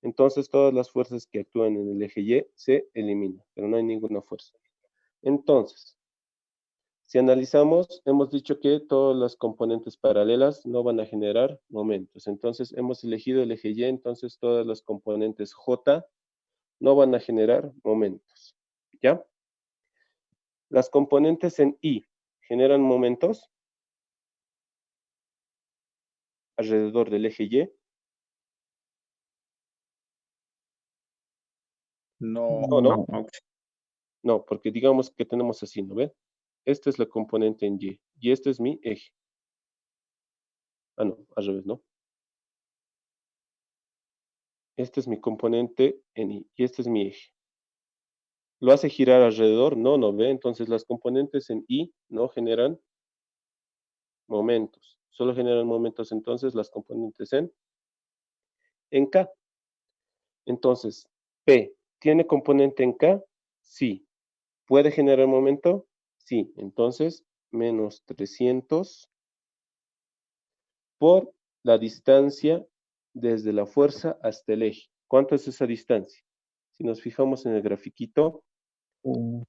Entonces, todas las fuerzas que actúan en el eje Y se eliminan, pero no hay ninguna fuerza. Entonces, si analizamos, hemos dicho que todas las componentes paralelas no van a generar momentos. Entonces, hemos elegido el eje Y, entonces todas las componentes J no van a generar momentos. ¿Ya? Las componentes en I generan momentos alrededor del eje Y. No, No, Auxi. no, porque digamos que tenemos así, ¿no ven? Esta es la componente en Y y este es mi eje. Ah, no, al revés, ¿no? Este es mi componente en I y este es mi eje. ¿Lo hace girar alrededor? No, no ve. Entonces las componentes en I no generan momentos. Solo generan momentos entonces las componentes en K. Entonces, P, ¿tiene componente en K? Sí. ¿Puede generar momento? Sí. Entonces, menos 300 por la distancia desde la fuerza hasta el eje. ¿Cuánto es esa distancia? Si nos fijamos en el grafiquito, 1.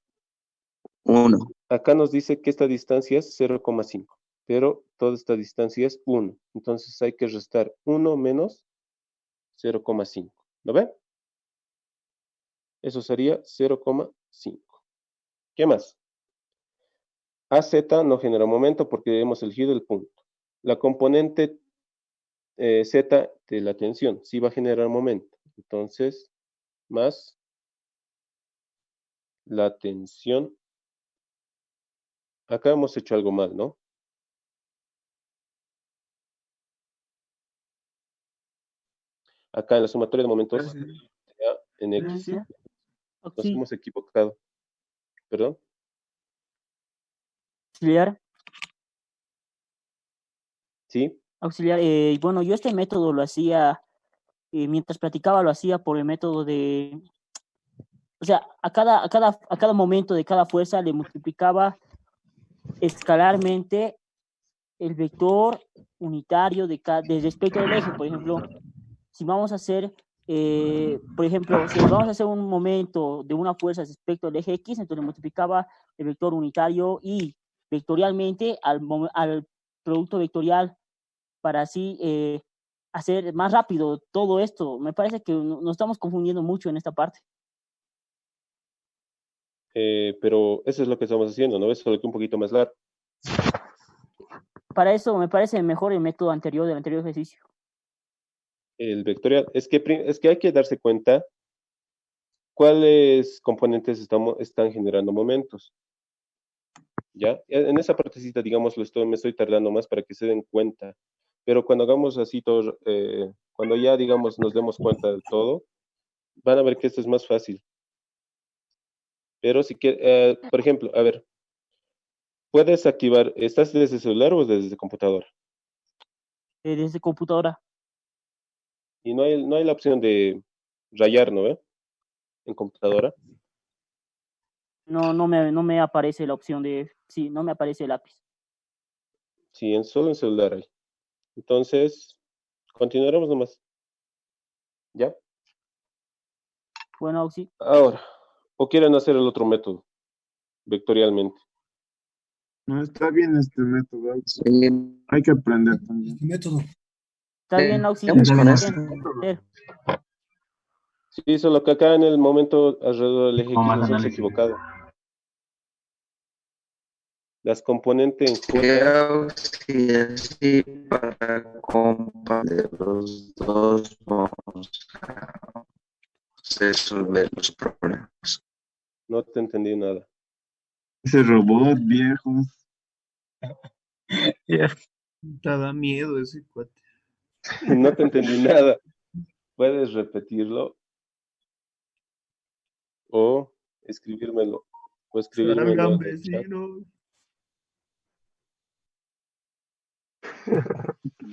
acá nos dice que esta distancia es 0,5, pero toda esta distancia es 1. Entonces hay que restar 1 menos 0,5. ¿Lo ven? Eso sería 0,5. ¿Qué más? AZ no genera momento porque hemos elegido el punto. La componente Z de la tensión sí va a generar momento. Entonces, más la tensión. Acá hemos hecho algo mal, ¿no? Acá en la sumatoria de momentos en X. Nos Sí, hemos equivocado. ¿Perdón? auxiliar, ¿Sí? auxiliar. Bueno, yo este método lo hacía, mientras practicaba lo hacía por el método de, o sea, a cada momento de cada fuerza le multiplicaba escalarmente el vector unitario de respecto del eje. Por ejemplo, si vamos a hacer, por ejemplo, si vamos a hacer un momento de una fuerza respecto al eje X, entonces multiplicaba el vector unitario y vectorialmente al producto vectorial para así hacer más rápido todo esto. Me parece que nos estamos confundiendo mucho en esta parte. Pero eso es lo que estamos haciendo, ¿no? Es solo que un poquito más largo. Para eso me parece mejor el método anterior del anterior ejercicio. El vectorial, es que hay que darse cuenta cuáles componentes están generando momentos. ¿Ya? En esa partecita, digamos, me estoy tardando más para que se den cuenta. Pero cuando hagamos así todo, cuando ya, digamos, nos demos cuenta de todo, van a ver que esto es más fácil. Pero si quieres, por ejemplo, a ver, puedes activar, ¿estás desde celular o desde computadora? Desde computadora. Y no hay la opción de rayar, ¿no? En computadora. No me aparece la opción de, sí, no me aparece el lápiz. Sí, solo en celular hay. Entonces, continuaremos nomás. ¿Ya? Bueno, sí. Ahora, ¿o quieren hacer el otro método, vectorialmente? No, está bien este método. Sí, Hay que aprender también. Este método. Está bien, Auxi. vamos con Bien, eso. bien. Sí, solo que acá en el momento alrededor del eje Con X más nos hemos análisis. equivocado. Las componentes en J, Creo que así para comparar los dos vamos a resolver los problemas. no te entendí nada. Ese robot, viejos. Ya. Te da miedo ese cuate. No te entendí nada. ¿Puedes repetirlo? O escribírmelo. O escribírmelo Salgan en el chat. vecinos.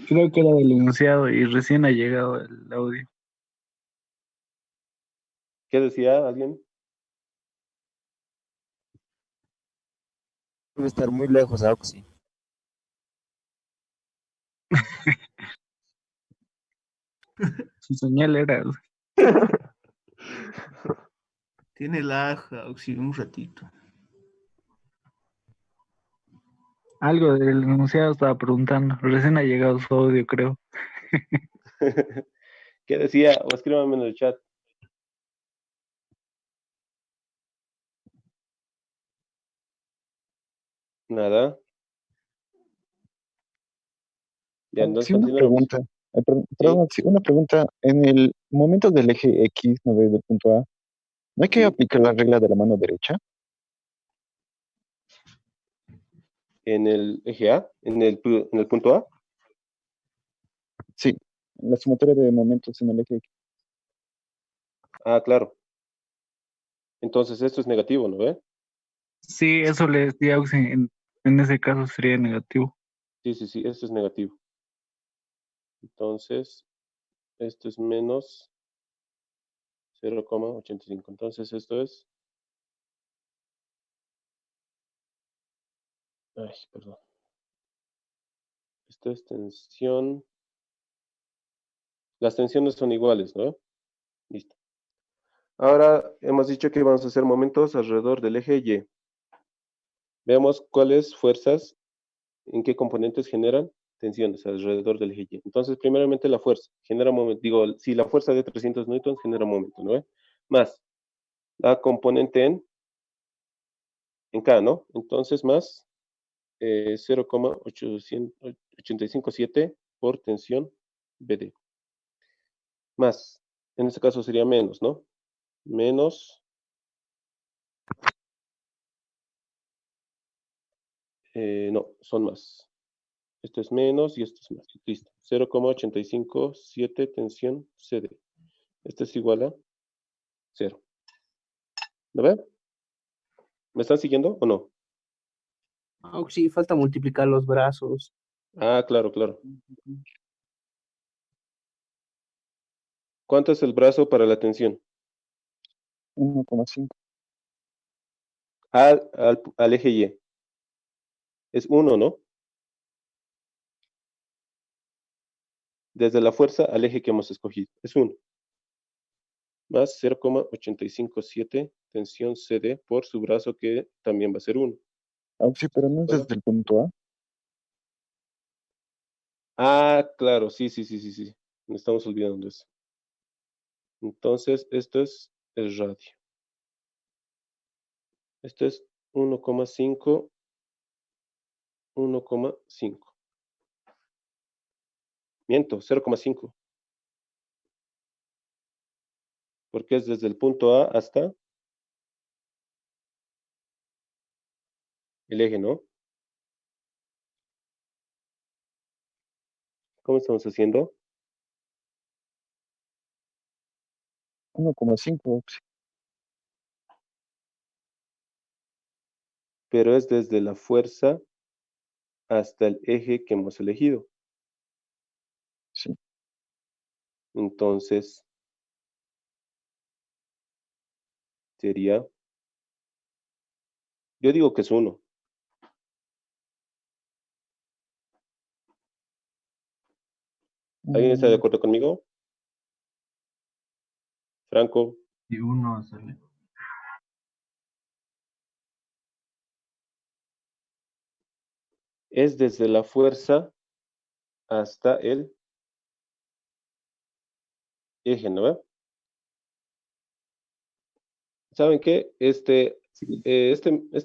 Creo que era del enunciado y recién ha llegado el audio. ¿Qué decía alguien? Debe estar muy lejos, Auxi. Su señal era. Tiene lag, Auxi, un ratito. Algo del enunciado estaba preguntando. Recién ha llegado su audio, creo. ¿Qué decía? O escríbame en el chat. Nada. Ya, entonces Sí, una continuamos. pregunta. Perdón, sí, una pregunta. En el momento del eje X, ¿no ves? Del punto A, ¿no hay que Sí. aplicar la regla de la mano derecha? En el eje A, en el punto A. Sí, la sumatoria de momentos en el eje X. Ah, claro. Entonces esto es negativo, ¿no ve? Sí, eso le decía Auxi. En ese caso sería negativo. Sí, esto es negativo. Entonces, esto es menos 0,85. Entonces esto es... Ay, perdón. Esto es tensión. Las tensiones son iguales, ¿no? Listo. Ahora hemos dicho que vamos a hacer momentos alrededor del eje Y. Veamos cuáles fuerzas, en qué componentes generan tensiones alrededor del eje Y. Entonces, primeramente la fuerza. Genera momento. Digo, si la fuerza de 300 newtons genera momento, ¿no? Más la componente en K, ¿no? Entonces, más 0,857 por tensión BD. Más, en este caso sería menos, ¿no? Menos no, son más. Esto es menos y esto es más. Listo. 0,857 tensión CD. Esto es igual a 0. ¿Lo ven? ¿Me están siguiendo o no? Auxi, falta multiplicar los brazos. Ah, claro. ¿Cuánto es el brazo para la tensión? 1,5. Al eje Y. Es 1, ¿no? Desde la fuerza al eje que hemos escogido. Es 1. Más 0,857 tensión CD por su brazo que también va a ser 1. Sí, pero no es desde el punto A. Ah, claro, sí, sí, sí, sí, sí. Me estamos olvidando de eso. Entonces, esto es el radio. Esto es 1,5, 1,5. Miento, 0,5. Porque es desde el punto A hasta el eje, ¿no? ¿Cómo estamos haciendo? 1,5. Pero es desde la fuerza hasta el eje que hemos elegido. Sí. Entonces, sería, yo digo que es 1. ¿Alguien está de acuerdo conmigo? Franco, Y 1 sale. es desde la fuerza hasta el eje, ¿no ve? ¿Saben qué? Este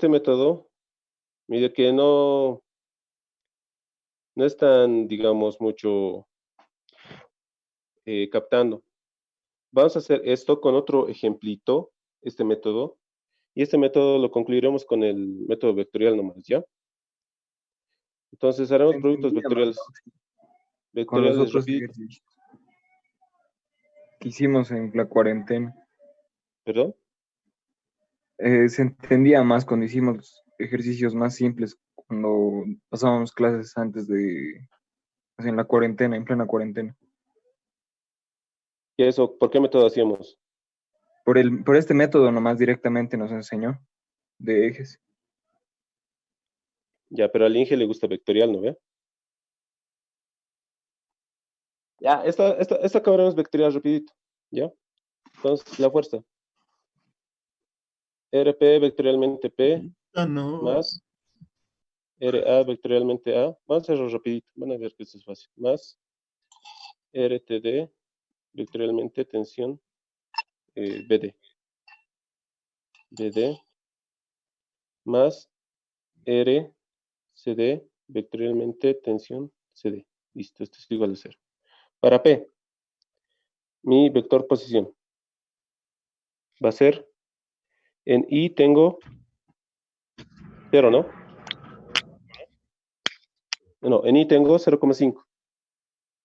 método, mire que no es tan, digamos, mucho captando. Vamos a hacer esto con otro ejemplito, este método, y este método lo concluiremos con el método vectorial nomás, ¿ya? Entonces haremos productos Entendía más con los vectoriales otros rapiditos. ejercicios que hicimos en la cuarentena. ¿Perdón? Se entendía más cuando hicimos ejercicios más simples, cuando pasábamos clases antes de, o sea, en la cuarentena, en plena cuarentena. ¿Y eso? ¿Por qué método hacíamos? Por este método nomás directamente nos enseñó de ejes. Ya, pero al Inge le gusta vectorial, ¿no ve? Ya, esta acabaremos vectorial rapidito, ¿ya? Entonces, la fuerza. RP vectorialmente P No. más RA vectorialmente A. Vamos a hacerlo rapidito, van a ver que esto es fácil. Más RTD vectorialmente tensión BD. BD más RCD vectorialmente tensión CD. Listo, esto es igual a 0. Para P, mi vector posición va a ser, en I tengo 0, ¿no? No, en I tengo 0,5.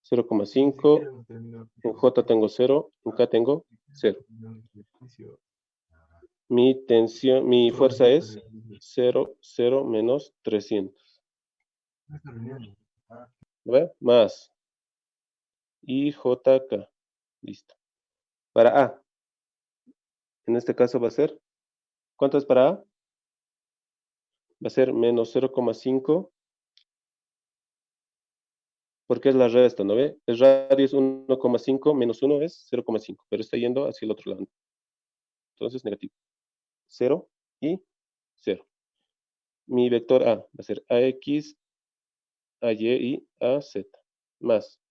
0,5, en J tengo 0, en K tengo 0. Mi tensión, mi fuerza es 0, 0 menos 300. ¿Ve? Más IJK. Listo. Para A, en este caso va a ser, ¿cuánto es para A? Va a ser menos 0,5, porque es la resta, ¿no ve? El radio es 1,5, menos 1 es 0,5, pero está yendo hacia el otro lado. Entonces, negativo. 0 y 0. Mi vector A va a ser AX, AY y AZ, más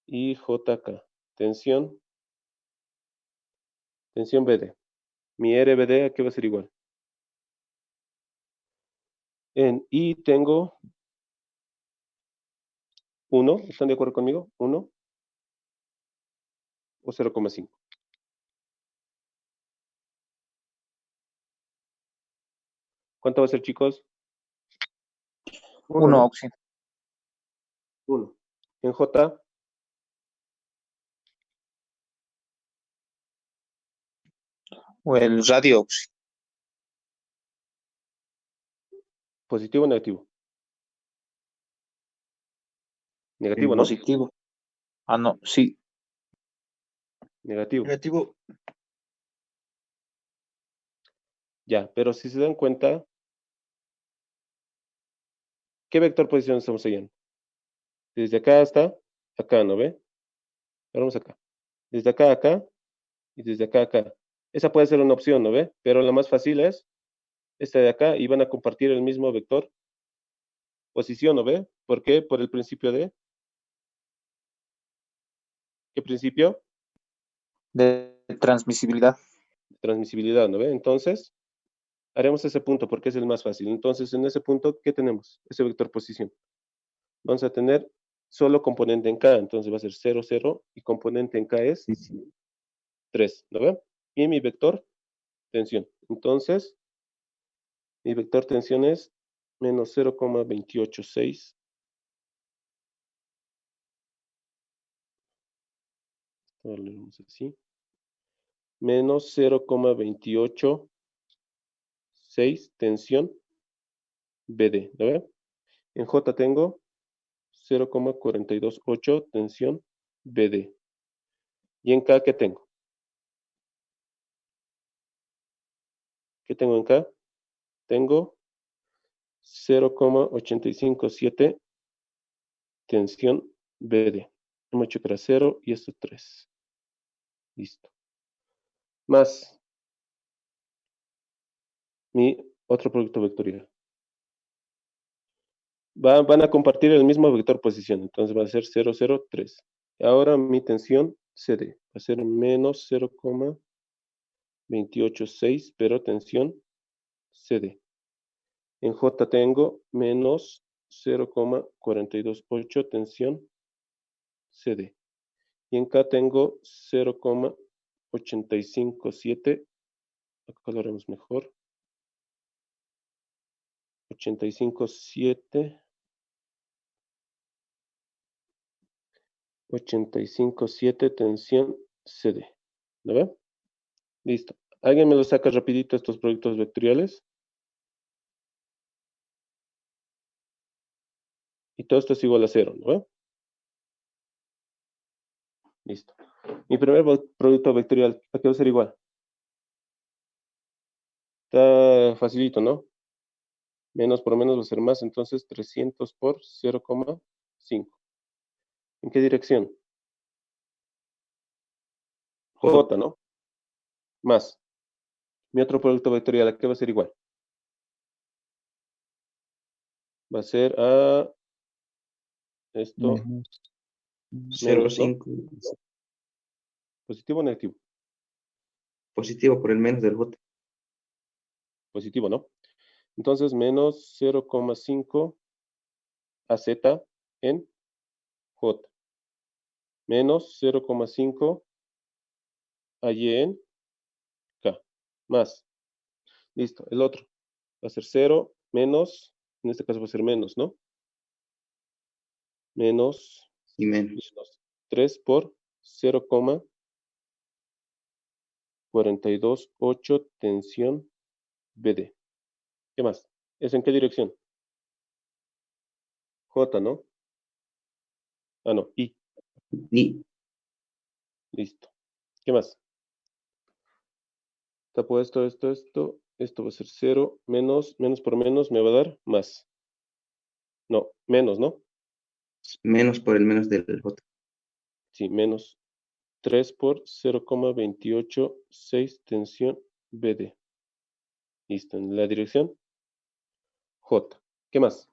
IJK, tensión BD. Mi RBD, ¿a qué va a ser igual? En I tengo 1, ¿están de acuerdo conmigo? 1 o 0,5. ¿Cuánto va a ser, chicos? 1, Oxy. 1. En J, O el radio, Oxy. positivo o negativo. Negativo, ¿no? Positivo. Ah, no, sí. Negativo. Negativo. Ya, pero si se dan cuenta, ¿qué vector posición estamos siguiendo? Desde acá hasta acá, ¿no ve? Ahora vamos acá. Desde acá a acá y desde acá a acá. Esa puede ser una opción, ¿no ve? Pero la más fácil es esta de acá y van a compartir el mismo vector posición, ¿no ve? ¿Por qué? Por el principio de... ¿Qué principio? De transmisibilidad. Transmisibilidad, ¿no ve? Entonces, haremos ese punto porque es el más fácil. Entonces, en ese punto, ¿qué tenemos? Ese vector posición. Vamos a tener solo componente en K, entonces va a ser 0, 0, y componente en K es 3, ¿no ve? Y mi vector tensión. Entonces, mi vector tensión es menos 0,286. Lo leemos así. Menos 0,286 tensión BD, ¿no ve? En J tengo 0,428 tensión BD. ¿Y en K qué tengo? ¿Qué tengo en K? Tengo 0,857 tensión BD. Hemos hecho que era 0 y esto es 3. Listo. Más mi otro producto vectorial. Van a compartir el mismo vector posición, entonces va a ser 0, 0, 3. Ahora mi tensión CD va a ser menos 0,286, pero tensión CD. En J tengo menos 0,428 tensión CD. Y en K tengo 0,857. Acá lo haremos mejor. 857. 857 tensión CD. ¿Lo ven? Listo. ¿Alguien me lo saca rapidito estos productos vectoriales? Y todo esto es igual a 0, ¿no ven? Listo. Mi primer producto vectorial, ¿a qué va a ser igual? Está facilito, ¿no? Menos por menos va a ser más, entonces 300 por 0,5. ¿En qué dirección? J, ¿no? Más. Mi otro producto vectorial, ¿a qué va a ser igual? Va a ser a esto, menos, ¿no? 0,5 ¿Positivo o negativo? positivo por el menos del J. Positivo, ¿no? Entonces, menos 0,5 AZ en J. Menos 0,5 AY en K. Más. Listo. El otro va a ser 0 menos, en este caso va a ser menos, ¿no? Menos, Y menos. 3 por 0,428 tensión BD. ¿Qué más? ¿Es en qué dirección? J, ¿no? Ah, no, I. Y Listo. ¿Qué más? Está puesto esto. Esto va a ser 0 menos por menos me va a dar más. No, menos, ¿no? menos por el menos del J. Sí, menos 3 por 0,286 tensión BD. Listo, en la dirección J. ¿Qué más?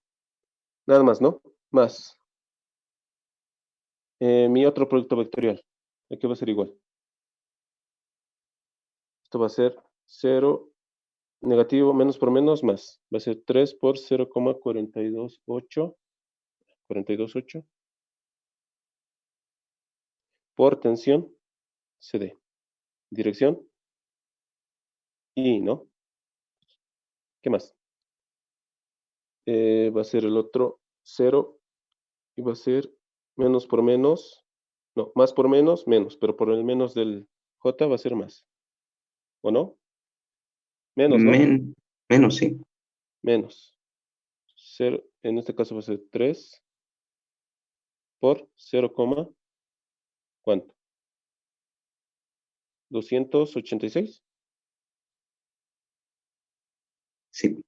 Nada más, ¿no? Más. Mi otro producto vectorial. Aquí va a ser igual. Esto va a ser 0 negativo, menos por menos, más. Va a ser 3 por 0,428. 428 por tensión CD. Dirección I, ¿no? ¿Qué más? Va a ser el otro 0 y va a ser menos por menos, no, más por menos, menos, pero por el menos del J va a ser más. ¿O no? Menos, ¿no? Menos, sí. Menos. 0, en este caso va a ser 3 por 0, ¿cuánto? 286. Sí.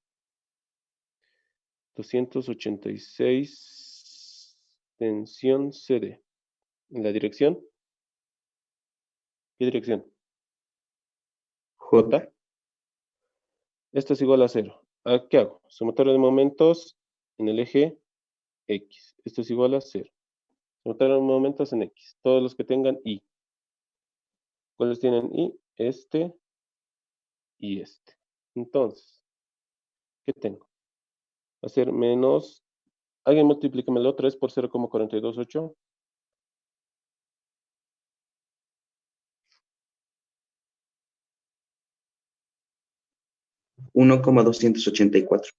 286 tensión CD. En la dirección. ¿Qué dirección? J. Esto es igual a 0. ¿Qué hago? Sumatorio de momentos en el eje X. Esto es igual a 0. Notaron momentos en X. Todos los que tengan Y. ¿Cuáles tienen Y? Este y este. Entonces, ¿qué tengo? Va a ser menos. Alguien multiplíquemelo. 3 por 0,428. 1,284.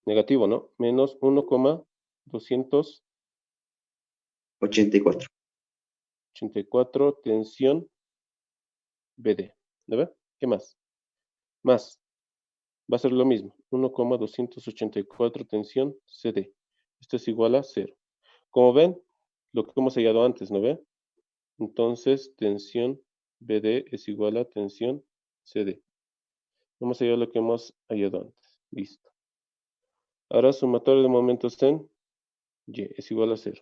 Negativo, ¿no? Menos 1,284. 84. Tensión BD. ¿No ve? ¿Qué más? Más. Va a ser lo mismo. 1,284 tensión CD. Esto es igual a 0. Como ven, lo que hemos hallado antes, ¿no ve? Entonces, tensión BD es igual a tensión CD. Hemos hallado lo que hemos hallado antes. Listo. Ahora, sumatorio de momentos en Y es igual a 0.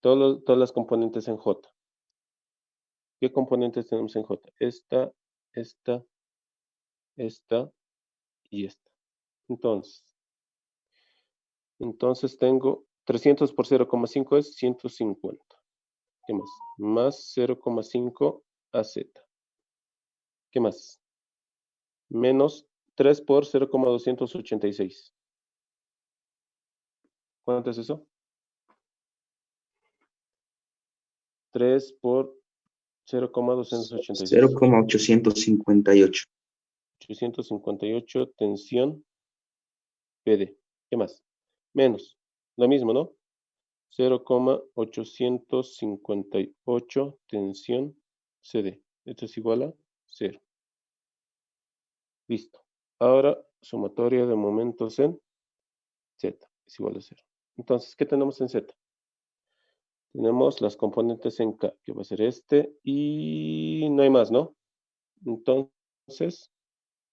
Todas las componentes en J. ¿Qué componentes tenemos en J? Esta y esta. Entonces tengo 300 por 0,5 es 150. ¿Qué más? Más 0,5 AZ. ¿Qué más? Menos 3 por 0,286. ¿Cuánto es eso? 3 por 0,286. 0,858. 858 tensión PD. ¿Qué más? Menos. Lo mismo, ¿no? 0,858 tensión CD. Esto es igual a 0. Listo. Ahora, sumatoria de momentos en Z es igual a 0. Entonces, ¿qué tenemos en Z? Tenemos las componentes en K, que va a ser este, y no hay más, ¿no? Entonces,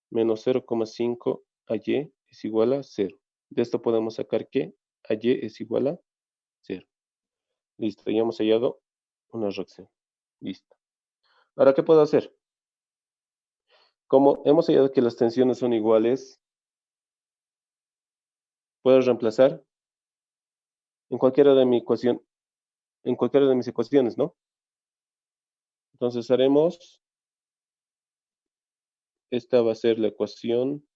menos 0,5 a Y es igual a 0. De esto podemos sacar que a Y es igual a 0. Listo, ya hemos hallado una reacción. Listo. Ahora, ¿qué puedo hacer? Como hemos hallado que las tensiones son iguales, puedo reemplazar en cualquiera de mi ecuación, en cualquiera de mis ecuaciones, ¿no? Entonces haremos, esta va a ser la ecuación,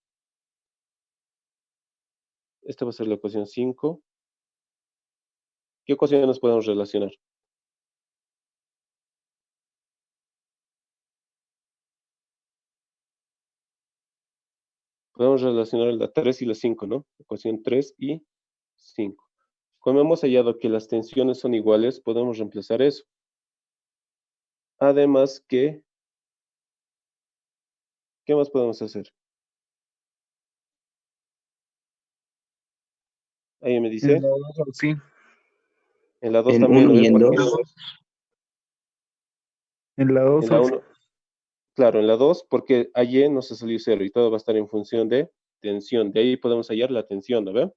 esta va a ser la ecuación 5. ¿Qué ecuaciones podemos relacionar? Podemos relacionar la 3 y la 5, ¿no? Ecuación 3 y 5. Como hemos hallado que las tensiones son iguales, podemos reemplazar eso. Además que, ¿qué más podemos hacer? Ahí me dice. En la 2, sí. En la 2 En también, 1 ¿no? y en Porque 2. En la 2, en la 1, claro, en la 2, porque a Y nos ha salido 0 y todo va a estar en función de tensión. De ahí podemos hallar la tensión, ¿no ve?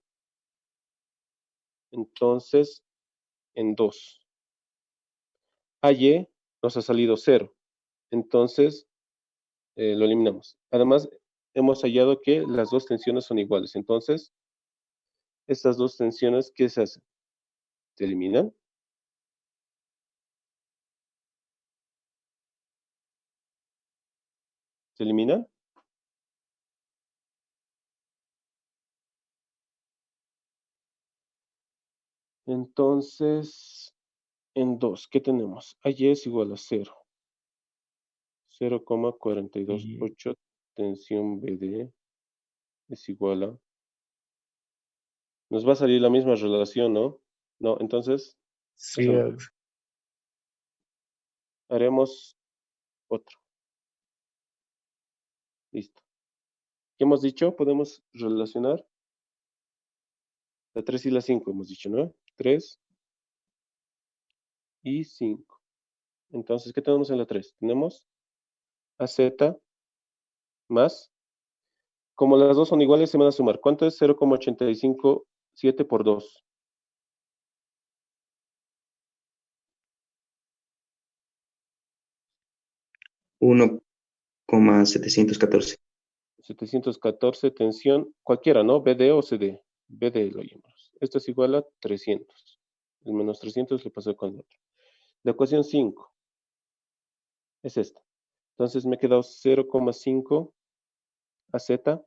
Entonces, en 2. A Y nos ha salido 0. Entonces, lo eliminamos. Además, hemos hallado que las dos tensiones son iguales. Entonces, estas dos tensiones, ¿qué se hacen? ¿Se eliminan? ¿Se eliminan? Entonces, en 2, ¿qué tenemos? A Y es igual a 0. 0,428 tensión BD es igual a... Nos va a salir la misma relación, ¿no? No, entonces sí. haremos otro. Listo. ¿Qué hemos dicho? Podemos relacionar la 3 y la 5, hemos dicho, ¿no? 3 y 5. Entonces, ¿qué tenemos en la 3? Tenemos AZ más, como las dos son iguales, se van a sumar. ¿Cuánto es 0,857 por 2? 1,714. 714, tensión, cualquiera, ¿no? BD o CD. BD lo llamamos. Esto es igual a 300. El menos 300 le pasó con el otro. La ecuación 5 es esta. Entonces me he quedado 0,5 a Z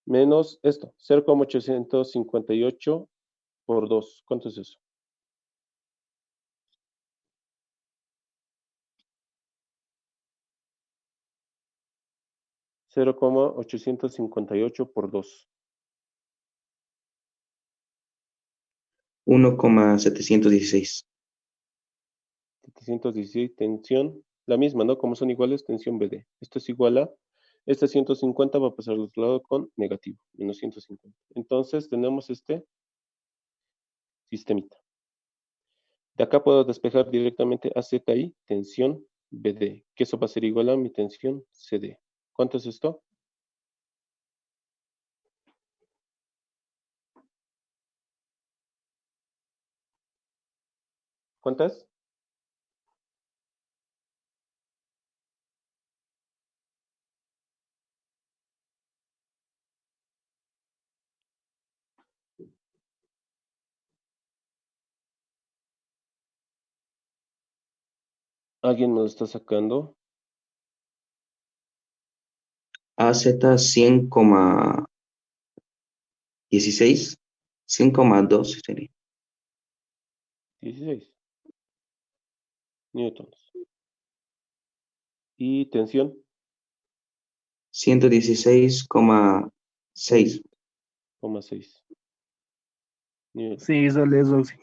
menos esto, 0,858 por 2. ¿Cuánto es eso? $0,858 por 2. 1,716. 716, tensión, la misma, ¿no? Como son iguales, tensión BD. Esto es igual a, este 150 va a pasar al otro lado con negativo, menos 150. Entonces tenemos este sistemita. De acá puedo despejar directamente a ZI, tensión BD, que eso va a ser igual a mi tensión CD. ¿Cuánto es esto? ¿Cuántas? ¿Alguien me lo está sacando? AZ 100,16. 100,2 sería. 16 newtons. ¿Y tensión? 116,6. 6 newtons. Sí, sale eso. Sí.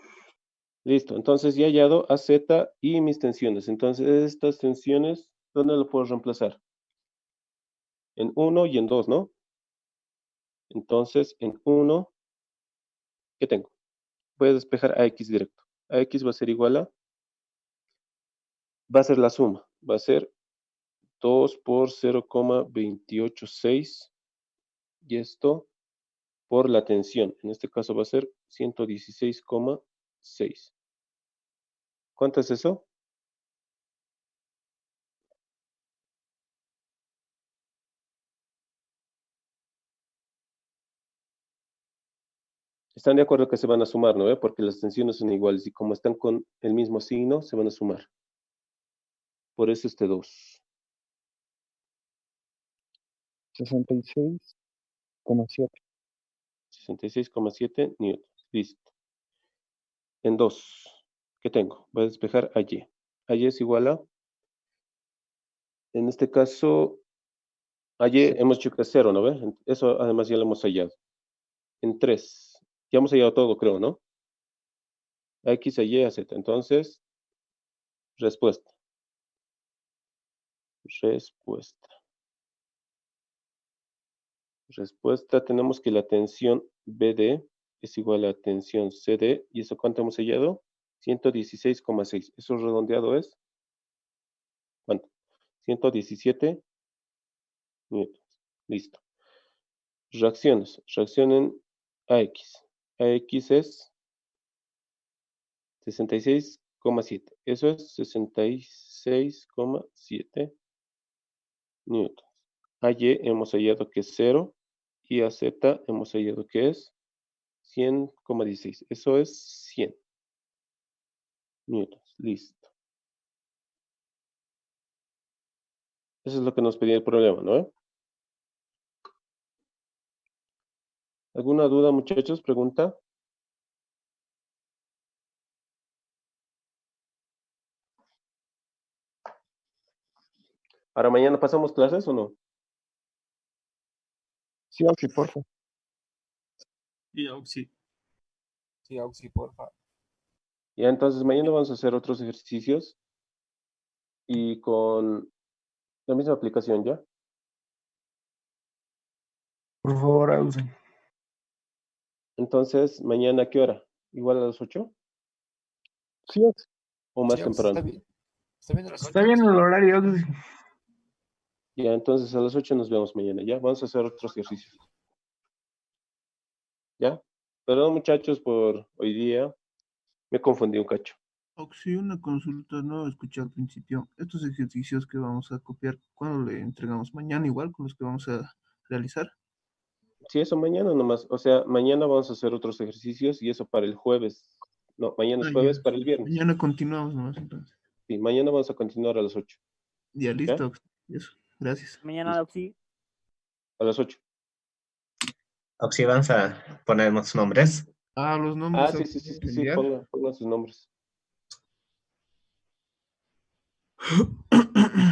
Listo, entonces ya he hallado a Z y mis tensiones. Entonces, estas tensiones, ¿dónde lo puedo reemplazar? En 1 y en 2, ¿no? Entonces, en 1, ¿qué tengo? Voy a despejar a X directo. A X va a ser igual a, va a ser la suma, va a ser 2 por 0,286 y esto por la tensión. En este caso va a ser 116,6. ¿Cuánto es eso? Están de acuerdo que se van a sumar, ¿no? Porque las tensiones son iguales y como están con el mismo signo, se van a sumar. Por eso este 2. 66,7. 66,7 newtons. Listo. En 2, ¿qué tengo? Voy a despejar a Y. A Y es igual a, en este caso, a Y hemos dicho que es 0, ¿no ve? Eso además ya lo hemos hallado. En 3, ya hemos hallado todo, creo, ¿no? A X, a Y, a Z. Entonces, respuesta. Respuesta, tenemos que la tensión BD es igual a tensión CD. ¿Y eso cuánto hemos hallado? 116,6. Eso redondeado es, ¿cuánto? 117 newtons. Listo. Reacciones. Reaccionen AX. AX es 66,7. Eso es 66,7 newtons. AY hemos hallado que es 0 y a Z hemos hallado que es 100,16. Eso es 100 newtons. Listo. Eso es lo que nos pedía el problema, ¿no? ¿Alguna duda, muchachos? ¿Pregunta? ¿Para mañana pasamos clases o no? Sí, Auxi, porfa. Sí, Auxi. Sí, Auxi, porfa. Ya, entonces mañana vamos a hacer otros ejercicios y con la misma aplicación, ¿ya? Por favor, Auxi. Entonces, ¿mañana a qué hora? ¿Igual a las 8? Sí, Auxi. ¿O más Sí, Auxi, temprano? está bien. Está bien el horario, Auxi. Ya, entonces a las 8 nos vemos mañana, ¿ya? Vamos a hacer otros ejercicios. ¿Ya? Perdón, muchachos, por hoy día. Me confundí un cacho. Auxi, una consulta, no escuché al principio. Estos ejercicios que vamos a copiar, ¿cuándo le entregamos? ¿Mañana igual con los que vamos a realizar? Sí, eso mañana nomás. O sea, mañana vamos a hacer otros ejercicios y eso para el jueves. No, mañana Ah, es ya. jueves para el viernes. Mañana continuamos nomás entonces. Sí, mañana vamos a continuar a las 8. Ya, ¿Ya? listo. Eso. Gracias. Mañana, Oxy. A las 8. Oxy, vamos a ponernos nombres. Ah, los Ah, nombres sí, sí, sí, sí, sí, pongan sus nombres.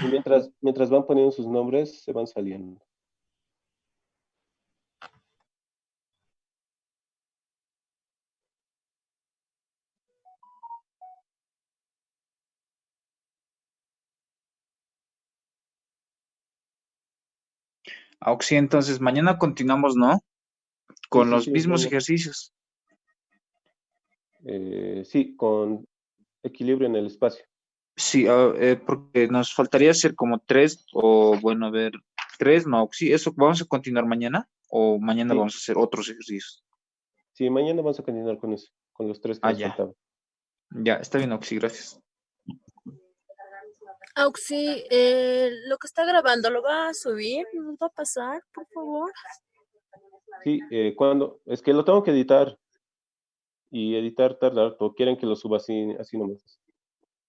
Y mientras van poniendo sus nombres, se van saliendo. Oxy, entonces mañana continuamos, ¿no? Con Sí, los sí, mismos mañana. ejercicios. Sí, con equilibrio en el espacio. Sí, porque nos faltaría hacer como 3, o bueno, a ver, 3, no, sí, eso vamos a continuar mañana, o mañana Sí. vamos a hacer otros ejercicios. Sí, mañana vamos a continuar con eso, con los 3 que nos ya. faltaban. Ya, está bien, Oxy, gracias. Auxi, lo que está grabando, ¿lo va a subir? ¿Nos va a pasar, por favor? Sí, ¿cuándo? Es que lo tengo que editar. Y editar tarda harto. Quieren que lo suba así nomás.